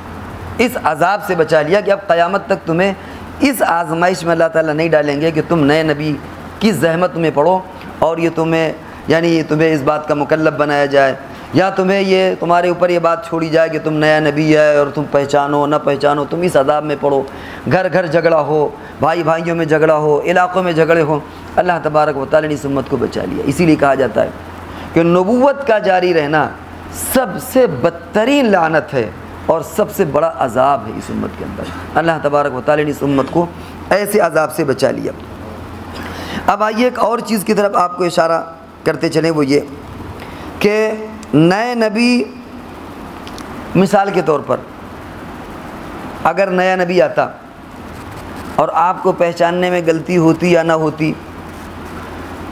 اس عذاب سے بچا لیا کہ اب قیامت تک تمہیں اس آزمائش میں اللہ تعالیٰ نہیں ڈالیں گے کہ تم نئے نبی کی زحمت میں پڑو اور یہ تمہیں اس بات کا مکلف بنایا جائے، یا تمہیں یہ تمہارے اوپر یہ بات چھوڑی جائے کہ تم نیا نبی ہے اور تم پہچانو نہ پہچانو، تم اس عذاب میں پڑو، گھر گھر جھگڑا ہو، بھائی بھائیوں میں جھگڑا ہو، علاقوں میں جھگڑے ہوں۔ اللہ تبارک و تعالیٰ نے اس امت کو بچا لیا۔ اسی لیے کہا جاتا ہے کہ نبوت کا جاری رہنا سب سے بدترین لعنت ہے اور سب سے بڑا عذاب ہے اس امت کے اندر۔ اللہ تبارک و تعالیٰ نے اس امت کو ایسے عذاب سے بچا لیا۔ اب آئیے ایک اور چیز کی طرف آپ کو اشارہ کرتے چلیں، وہ یہ کہ نئے نبی، مثال کے طور پر اگر نیا نبی آتا اور آپ کو پہچاننے میں غلطی ہوتی یا نہ ہوتی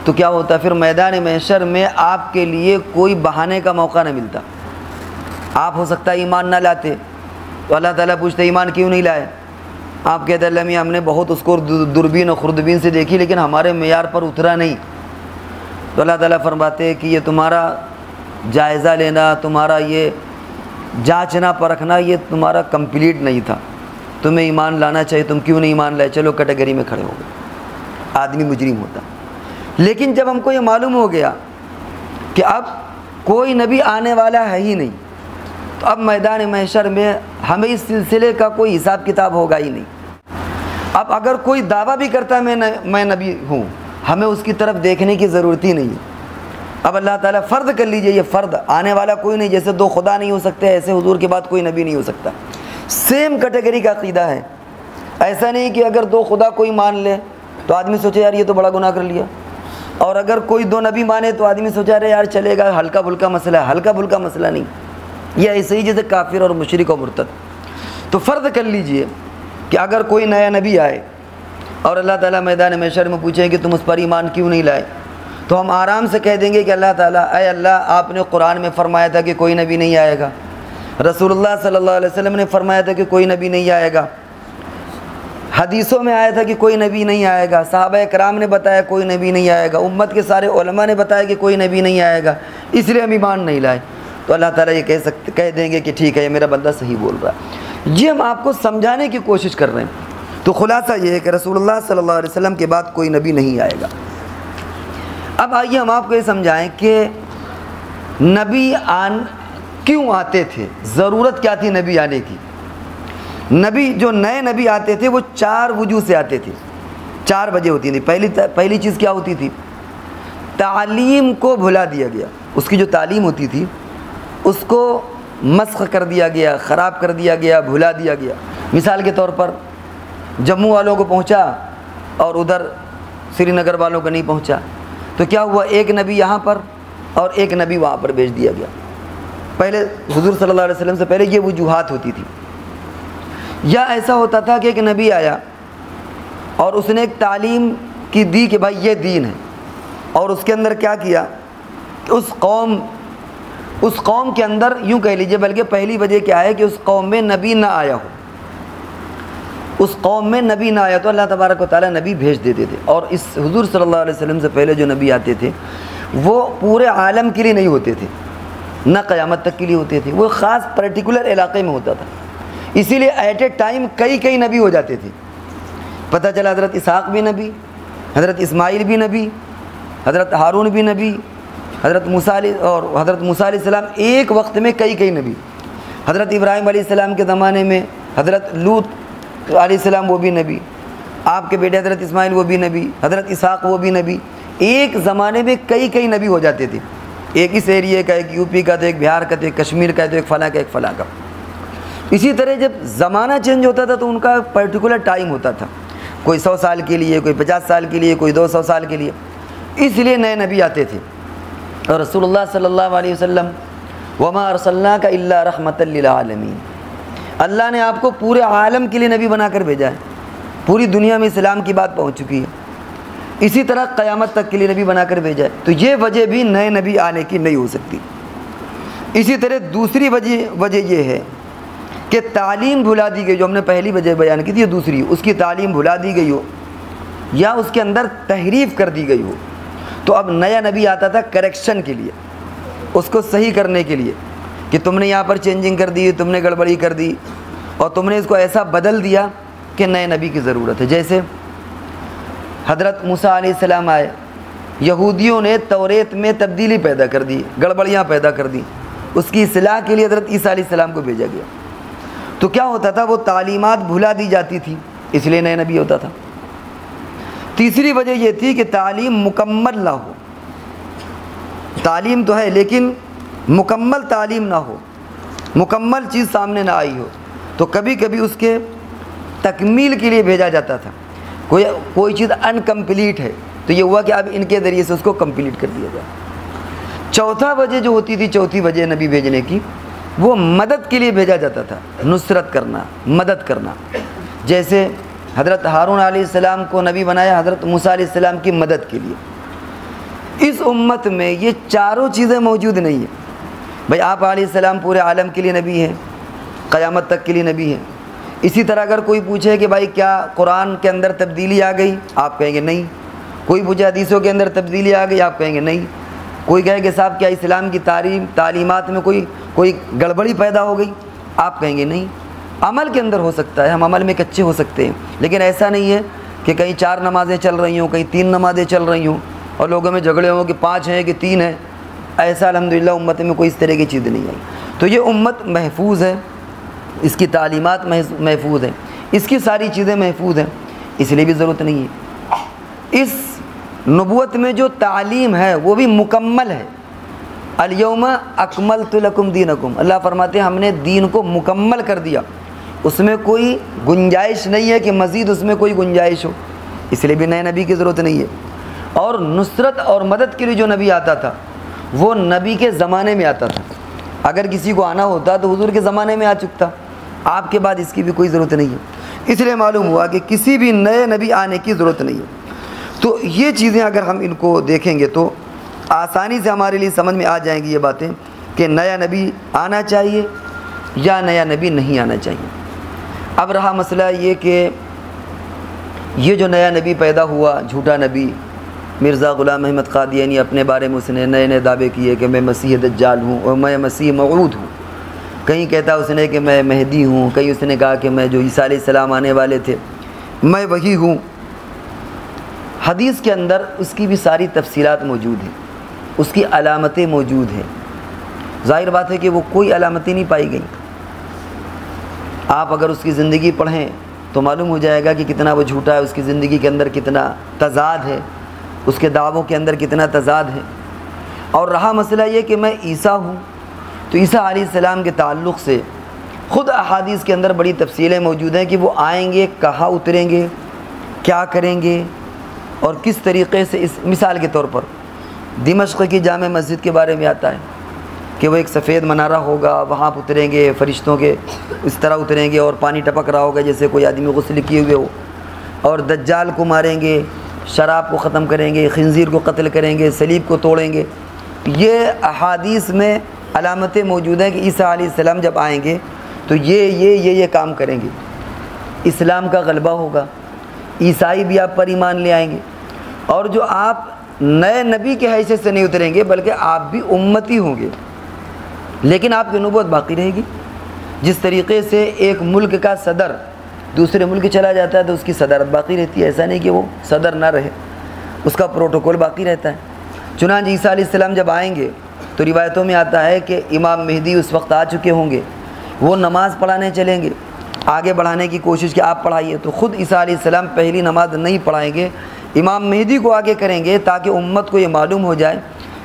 تو کیا ہوتا؟ پھر میدان محشر میں آپ کے لیے کوئی بہانے کا موقع نہ ملتا۔ آپ ہو سکتا ہے ایمان نہ لاتے تو اللہ تعالیٰ پوچھتے ایمان کیوں نہیں لائے؟ آپ کہتے اللہ میاں ہم نے بہت اس کو دوربین و خوردبین سے دیکھی لیکن ہمارے معیار پر اترا نہیں۔ تو اللہ تعالیٰ فرماتے کہ یہ تمہارا جائزہ لینا، تمہارا یہ جانچنا پرکھنا یہ تمہارا کمپلیٹ نہیں تھا، تمہیں ایمان لانا چاہیے، تم کیوں نہیں ایمان لائے؟ چلو کیٹیگری میں کھڑے ہو گئے، آدمی مجرم ہوتا۔ لیکن جب ہم کو یہ معلوم ہو گیا کہ اب کوئی نبی آنے والا ہے ہی نہیں تو اب میدان محشر میں ہمیں اس سلسلے کا کوئی حساب کتاب ہوگا ہی نہیں۔ اب اگر کوئی دعویٰ بھی کرتا ہے میں نبی ہوں، ہمیں اس کی طرف دیکھنے کی ضرورت ہی نہیں ہے۔ اب اللہ تعالیٰ فرض کر لیجئے یہ فرض آنے والا کوئی نہیں، جیسے 2 خدا نہیں ہو سکتے ایسے حضور کے بعد کوئی نبی نہیں ہو سکتا، سیم کیٹیگری کا عقیدہ ہے۔ ایسا نہیں کہ اگر 2 خدا کوئی مان لے تو آدمی سوچے یار یہ تو بڑا گناہ کر لیا، اور اگر کوئی 2 نبی مانے تو آدمی سوچا رہے یار چلے گا، ہلکا پھلکا مسئلہ ہے۔ ہلکا پھلکا مسئلہ نہیں، یہ ایسے ہی جیسے کافر اور مشرک و مرتد۔ تو فرض کر لیجئے کہ اگر کوئی نیا نبی آئے اور اللہ تعالیٰ میدان محشر میں پوچھیں کہ تم اس پر ایمان کیوں نہیں لائے، تو ہم آرام سے کہہ دیں گے کہ اللہ تعالیٰ اے اللہ آپ نے قرآن میں فرمایا تھا کہ کوئی نبی نہیں آئے گا، رسول اللہ صلی اللہ علیہ وسلم نے فرمایا تھا کہ کوئی نبی نہیں آئے گا، حدیثوں میں آیا تھا کہ کوئی نبی نہیں آئے گا، صحابہ کرام نے بتایا کوئی نبی نہیں آئے گا، امت کے سارے علماء نے بتایا کہ کوئی نبی نہیں آئے گا، اس لیے ہم ایمان نہیں لائے۔ تو اللہ تعالیٰ یہ کہہ دیں گے کہ ٹھیک ہے یہ میرا بندہ صحیح بول رہا ہے۔ یہ ہم آپ کو سمجھانے کی کوشش کر رہے ہیں۔ تو خلاصہ یہ ہے کہ رسول اللہ صلی اللہ علیہ وسلم کے بعد کوئی نبی نہیں آئے گا۔ اب آئیے ہم آپ کو یہ سمجھائیں کہ نبی کیوں آتے تھے، ضرورت کیا تھی نبی آنے کی۔ نبی جو نئے نبی آتے تھے وہ 4 وجوہ سے آتے تھے، 4 وجہ ہوتی تھی۔ پہلی چیز کیا ہوتی تھی؟ تعلیم کو بھلا دیا گیا، اس کی جو تعلیم ہوتی تھی اس کو مسخ کر دیا گیا، خراب کر دیا گیا، بھلا دیا گیا۔ مثال کے طور پر جموں والوں کو پہنچا اور ادھر سری نگر والوں کو نہیں پہنچا، تو کیا ہوا؟ ایک نبی یہاں پر اور ایک نبی وہاں پر بھیج دیا گیا۔ پہلے حضور صلی اللہ علیہ وسلم سے پہلے یہ وجوہات ہوتی تھی، یا ایسا ہوتا تھا کہ ایک نبی آیا اور اس نے ایک تعلیم کی دی کہ بھائی یہ دین ہے، اور اس کے اندر کیا کیا کہ اس قوم کے اندر یوں کہہ لیجئے، بلکہ پہلی وجہ کیا ہے کہ اس قوم میں نبی نہ آیا ہو، اس قوم میں نبی نہ آیا تو اللہ تبارک و تعالیٰ نبی بھیج دیتے تھے۔ اور اس حضور صلی اللہ علیہ وسلم سے پہلے جو نبی آتے تھے وہ پورے عالم کے لیے نہیں ہوتے تھے، نہ قیامت تک کے لیے ہوتے تھے، وہ خاص پرٹیکولر علاقے میں ہوتا تھا۔ اسی لیے ایٹ اے ٹائم کئی نبی ہو جاتے تھے۔ پتہ چلا حضرت اسحاق بھی نبی، حضرت اسماعیل بھی نبی، حضرت ہارون بھی نبی، حضرت موسیٰ علیہ السلام ایک وقت میں کئی نبی، حضرت ابراہیم علیہ السلام کے زمانے میں حضرت لوط علیہ السلام وہ بھی نبی، آپ کے بیٹے حضرت اسماعیل وہ بھی نبی، حضرت اسحاق وہ بھی نبی، ایک زمانے میں کئی نبی ہو جاتے تھے، ایک اس ایریے کا، ایک یو پی کا، تو ایک بہار کا، تو ایک کشمیر کا، تو ایک فلاں کا، ایک فلاں کا۔ اسی طرح جب زمانہ چینج ہوتا تھا تو ان کا پرٹیکولر ٹائم ہوتا تھا، کوئی 100 سال کے لیے، کوئی 50 سال کے لیے، کوئی 200 سال کے لیے، اس لیے نئے نبی آتے تھے۔ اور رسول اللہ صلی اللہ علیہ وسلم وما ارسلناک الا رحمۃ للعالمین، اللہ نے آپ کو پورے عالم کے لیے نبی بنا کر بھیجا ہے، پوری دنیا میں اسلام کی بات پہنچ چکی ہے، اسی طرح قیامت تک کے لیے نبی بنا کر بھیجا ہے، تو یہ وجہ بھی نئے نبی آنے کی نہیں ہو سکتی۔ اسی طرح دوسری وجہ یہ ہے کہ تعلیم بھلا دی گئی، جو ہم نے پہلی وجہ بیان کی تھی، یہ دوسری، اس کی تعلیم بھلا دی گئی ہو یا اس کے اندر تحریف کر دی گئی ہو، تو اب نیا نبی آتا تھا کریکشن کے لیے، اس کو صحیح کرنے کے لیے کہ تم نے یہاں پر چینجنگ کر دی، تم نے گڑبڑی کر دی، اور تم نے اس کو ایسا بدل دیا کہ نئے نبی کی ضرورت ہے۔ جیسے حضرت موسیٰ علیہ السلام آئے، یہودیوں نے توریت میں تبدیلی پیدا کر دی، گڑبڑیاں پیدا کر دی، اس کی اصلاح کے لیے حضرت عیسیٰ علیہ السلام کو بھیجا گیا۔ تو کیا ہوتا تھا، وہ تعلیمات بھلا دی جاتی تھی، اس لیے نئے نبی ہوتا تھا۔ تیسری وجہ یہ تھی کہ تعلیم مکمل نہ ہو، تعلیم تو ہے لیکن مکمل تعلیم نہ ہو، مکمل چیز سامنے نہ آئی ہو، تو کبھی اس کے تکمیل کے لیے بھیجا جاتا تھا۔ کوئی چیز انکمپلیٹ ہے تو یہ ہوا کہ اب ان کے ذریعے سے اس کو کمپلیٹ کر دیا جائے۔ چوتھا وجہ جو ہوتی تھی، چوتھی وجہ نبی بھیجنے کی، وہ مدد کے لیے بھیجا جاتا تھا، نصرت کرنا، مدد کرنا۔ جیسے حضرت ہارون علیہ السلام کو نبی بنایا حضرت موسیٰ علیہ السلام کی مدد کے لیے۔ اس امت میں یہ چاروں چیزیں موجود نہیں ہیں۔ بھائی آپ علیہ السلام پورے عالم کے لیے نبی ہیں، قیامت تک کے لیے نبی ہیں۔ اسی طرح اگر کوئی پوچھے کہ بھائی کیا قرآن کے اندر تبدیلی آ گئی، آپ کہیں گے نہیں۔ کوئی پوچھے حدیثوں کے اندر تبدیلی آ گئی، آپ کہیں گے نہیں۔ کوئی کہے کہ صاحب کیا اسلام کی تعلیمات میں کوئی گڑبڑی پیدا ہو گئی، آپ کہیں گے نہیں۔ عمل کے اندر ہو سکتا ہے، ہم عمل میں کچے ہو سکتے ہیں، لیکن ایسا نہیں ہے کہ کہیں 4 نمازیں چل رہی ہوں، کہیں 3 نمازیں چل رہی ہوں اور لوگوں میں جھگڑے ہوں کہ 5 ہیں کہ 3 ہیں۔ ایسا الحمدللہ امت میں کوئی اس طرح کی چیز نہیں آئی۔ تو یہ امت محفوظ ہے، اس کی تعلیمات محفوظ ہیں، اس کی ساری چیزیں محفوظ ہیں، اس لیے بھی ضرورت نہیں ہے۔ اس نبوت میں جو تعلیم ہے وہ بھی مکمل ہے۔ الیوم اکملت لکم دینکم، اللہ فرماتے ہیں ہم نے دین کو مکمل کر دیا، اس میں کوئی گنجائش نہیں ہے کہ مزید اس میں کوئی گنجائش ہو، اس لیے بھی نئے نبی کی ضرورت نہیں ہے۔ اور نصرت اور مدد کے لیے جو نبی آتا تھا وہ نبی کے زمانے میں آتا تھا، اگر کسی کو آنا ہوتا تو حضور کے زمانے میں آ چکتا، آپ کے بعد اس کی بھی کوئی ضرورت نہیں ہے۔ اس لیے معلوم ہوا کہ کسی بھی نئے نبی آنے کی ضرورت نہیں ہے۔ تو یہ چیزیں اگر ہم ان کو دیکھیں گے تو آسانی سے ہمارے لیے سمجھ میں آ جائیں گی یہ باتیں کہ نیا نبی آنا چاہیے یا نیا نبی نہیں آنا چاہیے۔ اب رہا مسئلہ یہ کہ یہ جو نیا نبی پیدا ہوا، جھوٹا نبی مرزا غلام احمد قادیانی، اپنے بارے میں اس نے نئے دعوے کیے کہ میں مسیح دجال ہوں اور میں مسیح موعود ہوں۔ کہیں کہتا اس نے کہ میں مہدی ہوں، کہیں اس نے کہا کہ میں جو عیسیٰ علیہ السلام آنے والے تھے میں وہی ہوں۔ حدیث کے اندر اس کی بھی ساری تفصیلات موجود ہیں، اس کی علامتیں موجود ہیں۔ ظاہر بات ہے کہ وہ کوئی علامتیں نہیں پائی گئیں۔ آپ اگر اس کی زندگی پڑھیں تو معلوم ہو جائے گا کہ کتنا وہ جھوٹا ہے، اس کی زندگی کے اندر کتنا تضاد ہے، اس کے دعووں کے اندر کتنا تضاد ہے۔ اور رہا مسئلہ یہ کہ میں عیسیٰ ہوں، تو عیسیٰ علیہ السلام کے تعلق سے خود احادیث کے اندر بڑی تفصیلیں موجود ہیں کہ وہ آئیں گے، کہاں اتریں گے، کیا کریں گے اور کس طریقے سے۔ اس مثال کے طور پر دمشق کی جامع مسجد کے بارے میں آتا ہے کہ وہ ایک سفید منارہ ہوگا، وہاں آپ اتریں گے فرشتوں کے اس طرح اتریں گے اور پانی ٹپک رہا ہوگا جیسے کوئی آدمی غسل کیے ہوئے ہو، اور دجال کو ماریں گے، شراب کو ختم کریں گے، خنزیر کو قتل کریں گے، صلیب کو توڑیں گے۔ یہ احادیث میں علامتیں موجود ہیں کہ عیسیٰ علیہ السلام جب آئیں گے تو یہ کام کریں گے، اسلام کا غلبہ ہوگا، عیسائی بھی آپ پر ایمان لے آئیں گے، اور جو آپ نئے نبی کے حیثیت سے نہیں اتریں گے بلکہ آپ بھی امتی ہوں گے، لیکن آپ کی نبوت باقی رہے گی۔ جس طریقے سے ایک ملک کا صدر دوسرے ملک چلا جاتا ہے تو اس کی صدارت باقی رہتی ہے، ایسا نہیں کہ وہ صدر نہ رہے، اس کا پروٹوکول باقی رہتا ہے۔ چنانچہ عیسیٰ علیہ السلام جب آئیں گے تو روایتوں میں آتا ہے کہ امام مہدی اس وقت آ چکے ہوں گے، وہ نماز پڑھانے چلیں گے، آگے بڑھانے کی کوشش کہ آپ پڑھائیے، تو خود عیسیٰ علیہ السلام پہلی نماز نہیں پڑھائیں گے، امام مہدی کو آگے کریں گے تاکہ امت کو یہ معلوم ہو جائے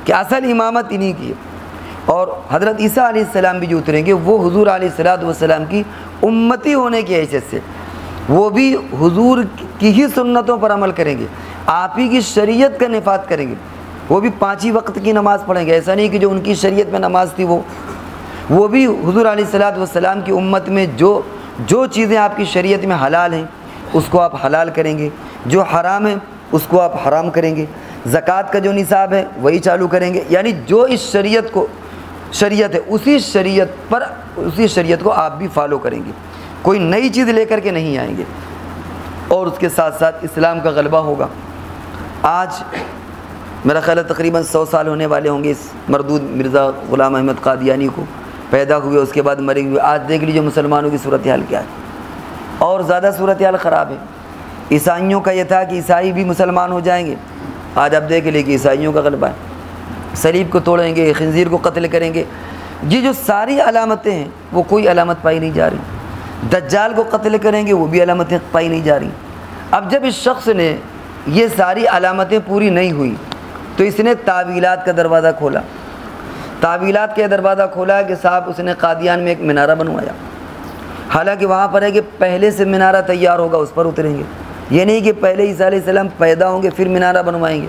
کہ اصل امامت انہی کی ہے، اور حضرت عیسیٰ علیہ السلام بھی جو اتریں گے وہ حضور علیہ السلام کی امتی ہونے کی حیثیت سے وہ بھی حضور کی ہی سنتوں پر عمل کریں گے، آپ ہی کی شریعت کا نفاذ کریں گے، وہ بھی 5 ہی وقت کی نماز پڑھیں گے، ایسا نہیں کہ جو ان کی شریعت میں نماز تھی وہ بھی حضور علیہ السلام کی امت میں جو چیزیں آپ کی شریعت میں حلال ہیں اس کو آپ حلال کریں گے، جو حرام ہیں اس کو آپ حرام کریں گے، زکوٰۃ کا جو نصاب ہے وہی چالو کریں گے، یعنی جو اس شریعت ہے اسی شریعت کو آپ بھی فالو کریں گے، کوئی نئی چیز لے کر کے نہیں آئیں گے، اور اس کے ساتھ ساتھ اسلام کا غلبہ ہوگا۔ آج میرا خیال ہے تقریباً 100 سال ہونے والے ہوں گے اس مردود مرزا غلام احمد قادیانی کو پیدا ہوئے، اس کے بعد مرے ہوئے۔ آج دیکھ لیجیے مسلمانوں کی صورتحال کیا ہے، اور زیادہ صورتحال خراب ہے۔ عیسائیوں کا یہ تھا کہ عیسائی بھی مسلمان ہو جائیں گے، آج آپ دیکھ لیجیے کہ عیسائیوں کا غلبہ ہے، صلیب کو توڑیں گے، خنزیر کو قتل کریں گے، یہ جو ساری علامتیں ہیں وہ کوئی علامت پائی نہیں جا رہی، دجال کو قتل کریں گے وہ بھی علامتیں پائی نہیں جا رہی۔ اب جب اس شخص نے یہ ساری علامتیں پوری نہیں ہوئی تو اس نے تعویلات کا دروازہ کھولا، تعویلات کا دروازہ کھولا کہ صاحب اس نے قادیان میں ایک منارہ بنوایا، حالانکہ وہاں پر ہے کہ پہلے سے منارہ تیار ہوگا اس پر اتریں گے، یہ نہیں کہ پہلے عیسیٰ علیہ السلام پیدا ہوں گے پھر منارہ بنوائیں گے،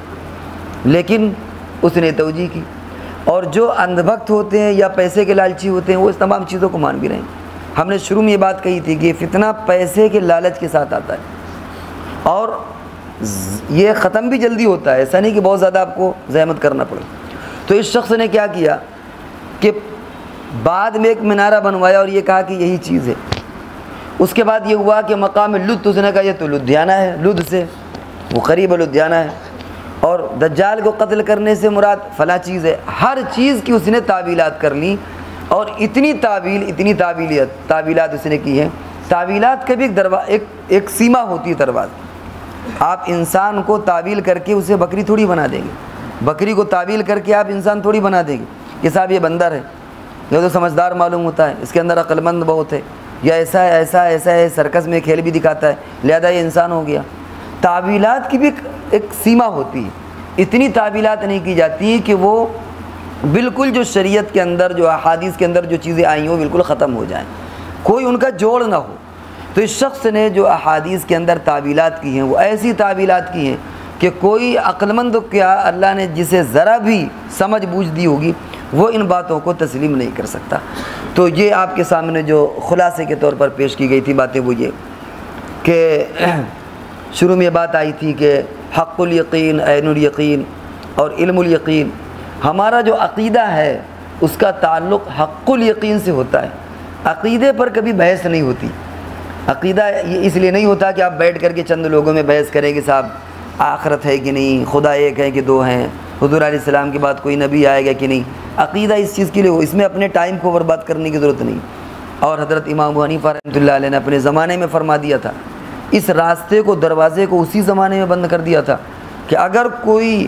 لیکن اس نے توجیہ کی۔ اور جو اندھ بھکت ہوتے ہیں یا پیسے کے لالچی ہوتے ہیں وہ اس تمام چیزوں کو مان بھی رہے ہیں۔ ہم نے شروع میں یہ بات کہی تھی کہ فتنہ پیسے کے لالچ کے ساتھ آتا ہے، اور یہ ختم بھی جلدی ہوتا ہے، ایسا نہیں کہ بہت زیادہ آپ کو زحمت کرنا پڑے۔ تو اس شخص نے کیا کیا کہ بعد میں ایک منارہ بنوایا اور یہ کہا کہ یہی چیز ہے۔ اس کے بعد یہ ہوا کہ مقام لد اس نے کہا یہ تو لدھیانہ ہے، لدھ سے وہ قریب لدھیانہ ہے، اور دجال کو قتل کرنے سے مراد فلاں چیز ہے۔ ہر چیز کی اس نے تعویلات کر لی، اور اتنی تعویلات اس نے کی ہیں۔ تعویلات کا بھی ایک سیما ہوتی ہے دروازہ۔ آپ انسان کو تعویل کر کے اسے بکری تھوڑی بنا دیں گے، بکری کو تعویل کر کے آپ انسان تھوڑی بنا دیں گے کہ صاحب یہ بندر ہے، یہ تو سمجھدار معلوم ہوتا ہے، اس کے اندر عقل مند بہت ہے، یا ایسا ہے، سرکس میں کھیل بھی دکھاتا ہے لہذا یہ انسان ہو گیا۔ تعویلات کی بھی ایک سیما ہوتی ہے، اتنی تعویلات نہیں کی جاتی کہ وہ بالکل جو شریعت کے اندر جو احادیث کے اندر جو چیزیں آئی ہیں وہ بالکل ختم ہو جائیں، کوئی ان کا جوڑ نہ ہو۔ تو اس شخص نے جو احادیث کے اندر تعویلات کی ہیں وہ ایسی تعویلات کی ہیں کہ کوئی عقل مند کیا اللہ نے جسے ذرا بھی سمجھ بوجھ دی ہوگی وہ ان باتوں کو تسلیم نہیں کر سکتا۔ تو یہ آپ کے سامنے جو خلاصے کے طور پر پیش کی گئی تھی باتیں وہ یہ کہ شروع میں یہ بات آئی تھی کہ حق الیقین، عین الیقین اور علم الیقین، ہمارا جو عقیدہ ہے اس کا تعلق حق الیقین سے ہوتا ہے۔ عقیدے پر کبھی بحث نہیں ہوتی، عقیدہ یہ اس لیے نہیں ہوتا کہ آپ بیٹھ کر کے چند لوگوں میں بحث کریں کہ صاحب آخرت ہے کہ نہیں، خدا ایک ہے کہ دو ہیں، حضور علیہ السلام کے بعد کوئی نبی آئے گا کہ نہیں۔ عقیدہ اس چیز کے لیے ہو، اس میں اپنے ٹائم کو برباد کرنے کی ضرورت نہیں۔ اور حضرت امام ابو حنیفہ رحمۃ اللہ علیہ نے اپنے زمانے میں فرما دیا تھا، اس راستے کو دروازے کو اسی زمانے میں بند کر دیا تھا کہ اگر کوئی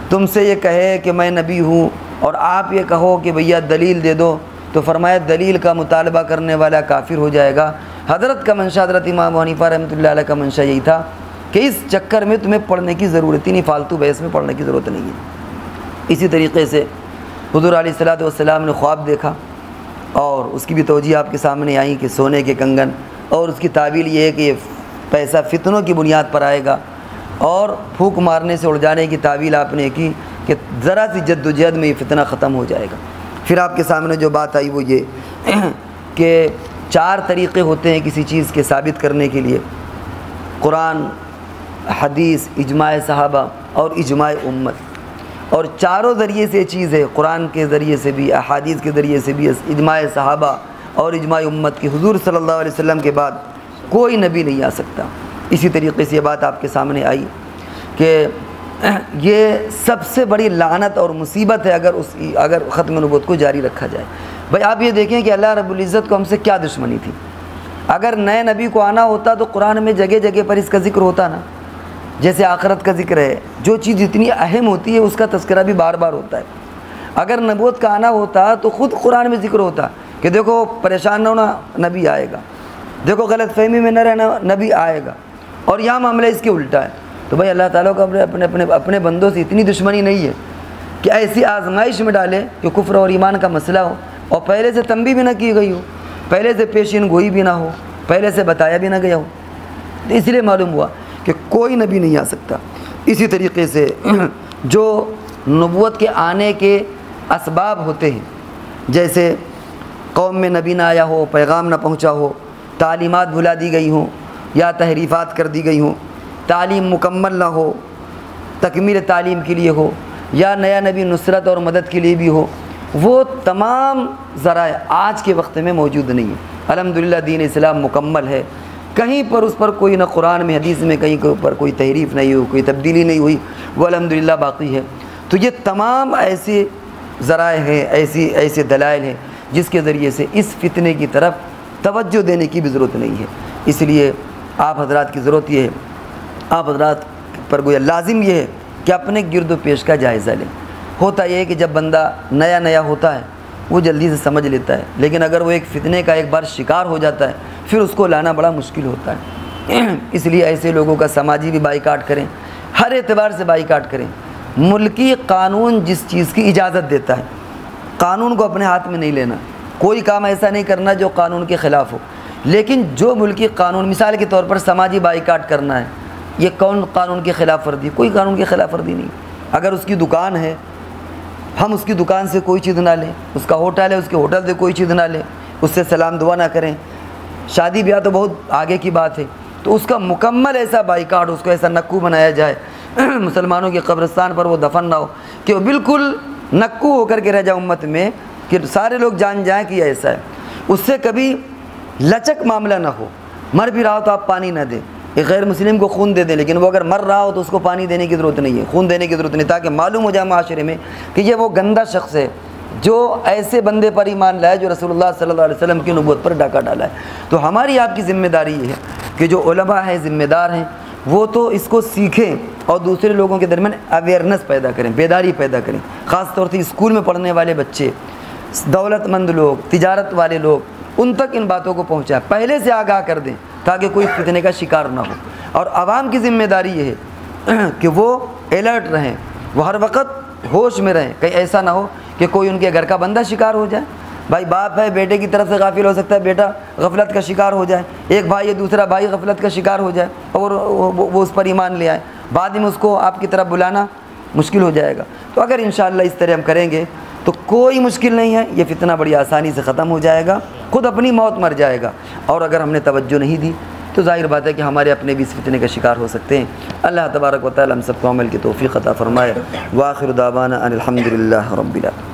تم سے یہ کہے کہ میں نبی ہوں اور آپ یہ کہو کہ بھیا دلیل دے دو، تو فرمایا دلیل کا مطالبہ کرنے والا کافر ہو جائے گا۔ حضرت کا منشا، حضرت امام ابو حنیفہ رحمۃ اللہ علیہ کا منشا یہی تھا کہ اس چکر میں تمہیں پڑھنے کی ضرورت ہی نہیں، فالتو بحث میں پڑھنے کی ضرورت نہیں ہے۔ اسی طریقے سے حضور علیہ السلام نے خواب دیکھا اور اس کی بھی توجیہ آپ کے سامنے آئی کہ سونے کے کنگن، اور اس کی تعبیر یہ ہے کہ یہ پیسہ فتنوں کی بنیاد پر آئے گا، اور پھونک مارنے سے اڑ جانے کی تعبیر آپ نے کی کہ ذرا سی جد و جہد میں یہ فتنہ ختم ہو جائے گا۔ پھر آپ کے سامنے جو بات آئی وہ یہ کہ 4 طریقے ہوتے ہیں کسی چیز کے ثابت کرنے کے لیے: قرآن، حدیث، اجماع صحابہ اور اجماع امت۔ اور چاروں ذریعے سے چیز ہے، قرآن کے ذریعے سے بھی، احادیث کے ذریعے سے بھی، اجماع صحابہ اور اجماع امت کی، حضور صلی اللہ علیہ وسلم کے بعد کوئی نبی نہیں آ سکتا۔ اسی طریقے سے یہ بات آپ کے سامنے آئی کہ یہ سب سے بڑی لعنت اور مصیبت ہے اگر ختم نبوت کو جاری رکھا جائے۔ بھائی آپ یہ دیکھیں کہ اللہ رب العزت کو ہم سے کیا دشمنی تھی۔ اگر نئے نبی کو آنا ہوتا تو قرآن میں جگہ جگہ پر اس کا ذکر ہوتا نا، جیسے آخرت کا ذکر ہے، جو چیز اتنی اہم ہوتی ہے اس کا تذکرہ بھی بار بار ہوتا ہے۔ اگر نبوت کا آنا ہوتا تو خود قرآن میں ذکر ہوتا کہ دیکھو پریشان نہ ہونا، نبی آئے گا، دیکھو غلط فہمی میں نہ رہنا، نبی آئے گا۔ اور یہاں معاملہ اس کے الٹا ہے۔ تو بھائی اللہ تعالیٰ کو اپنے بندوں سے اتنی دشمنی نہیں ہے کہ ایسی آزمائش میں ڈالے کہ کفر اور ایمان کا مسئلہ ہو اور پہلے سے تنبیہ بھی نہ کی گئی ہو، پہلے سے پیشین گوئی بھی نہ ہو، پہلے سے بتایا بھی نہ گیا ہو۔ تو اس لیے معلوم ہوا کہ کوئی نبی نہیں آ سکتا۔ اسی طریقے سے جو نبوت کے آنے کے اسباب ہوتے ہیں، جیسے قوم میں نبی نہ آیا ہو، پیغام نہ پہنچا ہو، تعلیمات بھلا دی گئی ہوں یا تحریفات کر دی گئی ہوں، تعلیم مکمل نہ ہو، تکمیل تعلیم کے لیے ہو، یا نیا نبی نصرت اور مدد کے لیے بھی ہو، وہ تمام ذرائع آج کے وقت میں موجود نہیں ہیں۔ الحمدللہ دین اسلام مکمل ہے، کہیں پر اس پر کوئی نہ قرآن میں حدیث میں کہیں پر کوئی تحریف نہیں ہوئی، کوئی تبدیلی نہیں ہوئی، وہ الحمدللہ باقی ہے۔ تو یہ تمام ایسے ذرائع ہیں، ایسے دلائل ہیں جس کے ذریعے سے اس فتنے کی طرف توجہ دینے کی بھی ضرورت نہیں ہے۔ اس لیے آپ حضرات کی ضرورت یہ ہے، آپ حضرات پر گویا لازم یہ ہے کہ اپنے گرد و پیش کا جائزہ لیں۔ ہوتا یہ ہے کہ جب بندہ نیا ہوتا ہے وہ جلدی سے سمجھ لیتا ہے، لیکن اگر وہ ایک فتنے کا ایک بار شکار ہو جاتا ہے پھر اس کو لانا بڑا مشکل ہوتا ہے۔ اس لیے ایسے لوگوں کا سماجی بھی بائیکاٹ کریں، ہر اعتبار سے بائیکاٹ کریں۔ ملکی قانون جس چیز کی اجازت دیتا ہے، قانون کو اپنے ہاتھ میں نہیں لینا، کوئی کام ایسا نہیں کرنا جو قانون کے خلاف ہو۔ لیکن جو ملکی قانون، مثال کے طور پر سماجی بائیکاٹ کرنا ہے، یہ کون قانون کی خلاف ورزی؟ کوئی قانون کی خلاف ورزی نہیں۔ اگر اس کی دکان ہے، ہم اس کی دکان سے کوئی چیز نہ لیں، اس کا ہوٹل ہے، اس کے ہوٹل سے کوئی چیز نہ لیں، اس سے سلام دعا نہ کریں۔ شادی بیاہ تو بہت آگے کی بات ہے، تو اس کا مکمل ایسا بائیکاٹ، اس کو ایسا نکو بنایا جائے، مسلمانوں کے قبرستان پر وہ دفن نہ ہو کہ وہ بالکل نکو ہو کر کے رہ جائے امت میں، کہ سارے لوگ جان جائیں کہ یہ ایسا ہے۔ اس سے کبھی لچک معاملہ نہ ہو، مر بھی رہا ہو تو آپ پانی نہ دیں، ایک غیر مسلم کو خون دے دیں، لیکن وہ اگر مر رہا ہو تو اس کو پانی دینے کی ضرورت نہیں ہے، خون دینے کی ضرورت نہیں، تاکہ معلوم ہو جائے معاشرے میں کہ یہ وہ گندا شخص ہے جو ایسے بندے پر ایمان لائے جو رسول اللہ صلی اللہ علیہ وسلم کی نبوت پر ڈاکہ ڈالا ہے۔ تو ہماری آپ کی ذمہ داری یہ ہے کہ جو علماء ہیں، ذمہ دار ہیں، وہ تو اس کو سیکھیں اور دوسرے لوگوں کے درمیان اویئرنیس پیدا کریں، بیداری پیدا کریں۔ خاص طور سے اسکول میں پڑھنے والے بچے، دولت مند لوگ، تجارت والے لوگ، ان تک ان باتوں کو پہنچائیں، پہلے سے آگاہ کر دیں تاکہ کوئی فتنے کا شکار نہ ہو۔ اور عوام کی ذمہ داری یہ ہے کہ وہ الرٹ رہیں، وہ ہر وقت ہوش میں رہیں، کہیں ایسا نہ ہو کہ کوئی ان کے گھر کا بندہ شکار ہو جائے۔ بھائی باپ ہے، بیٹے کی طرف سے غافل ہو سکتا ہے، بیٹا غفلت کا شکار ہو جائے، ایک بھائی ہے دوسرا بھائی غفلت کا شکار ہو جائے اور وہ اس پر ایمان لے آئے، بعد میں اس کو آپ کی طرف بلانا مشکل ہو جائے گا۔ تو اگر انشاءاللہ اس طرح ہم کریں گے تو کوئی مشکل نہیں ہے، یہ فتنہ بڑی آسانی سے ختم ہو جائے گا، خود اپنی موت مر جائے گا۔ اور اگر ہم نے توجہ نہیں دی تو ظاہر بات ہے کہ ہمارے اپنے بھی اس فتنے کا شکار ہو سکتے ہیں۔ اللہ تبارک و تعالی ہم سب کو عمل کی توفیق عطا فرمائے۔ وآخر دعوانا ان الحمد للہ رب العالمین۔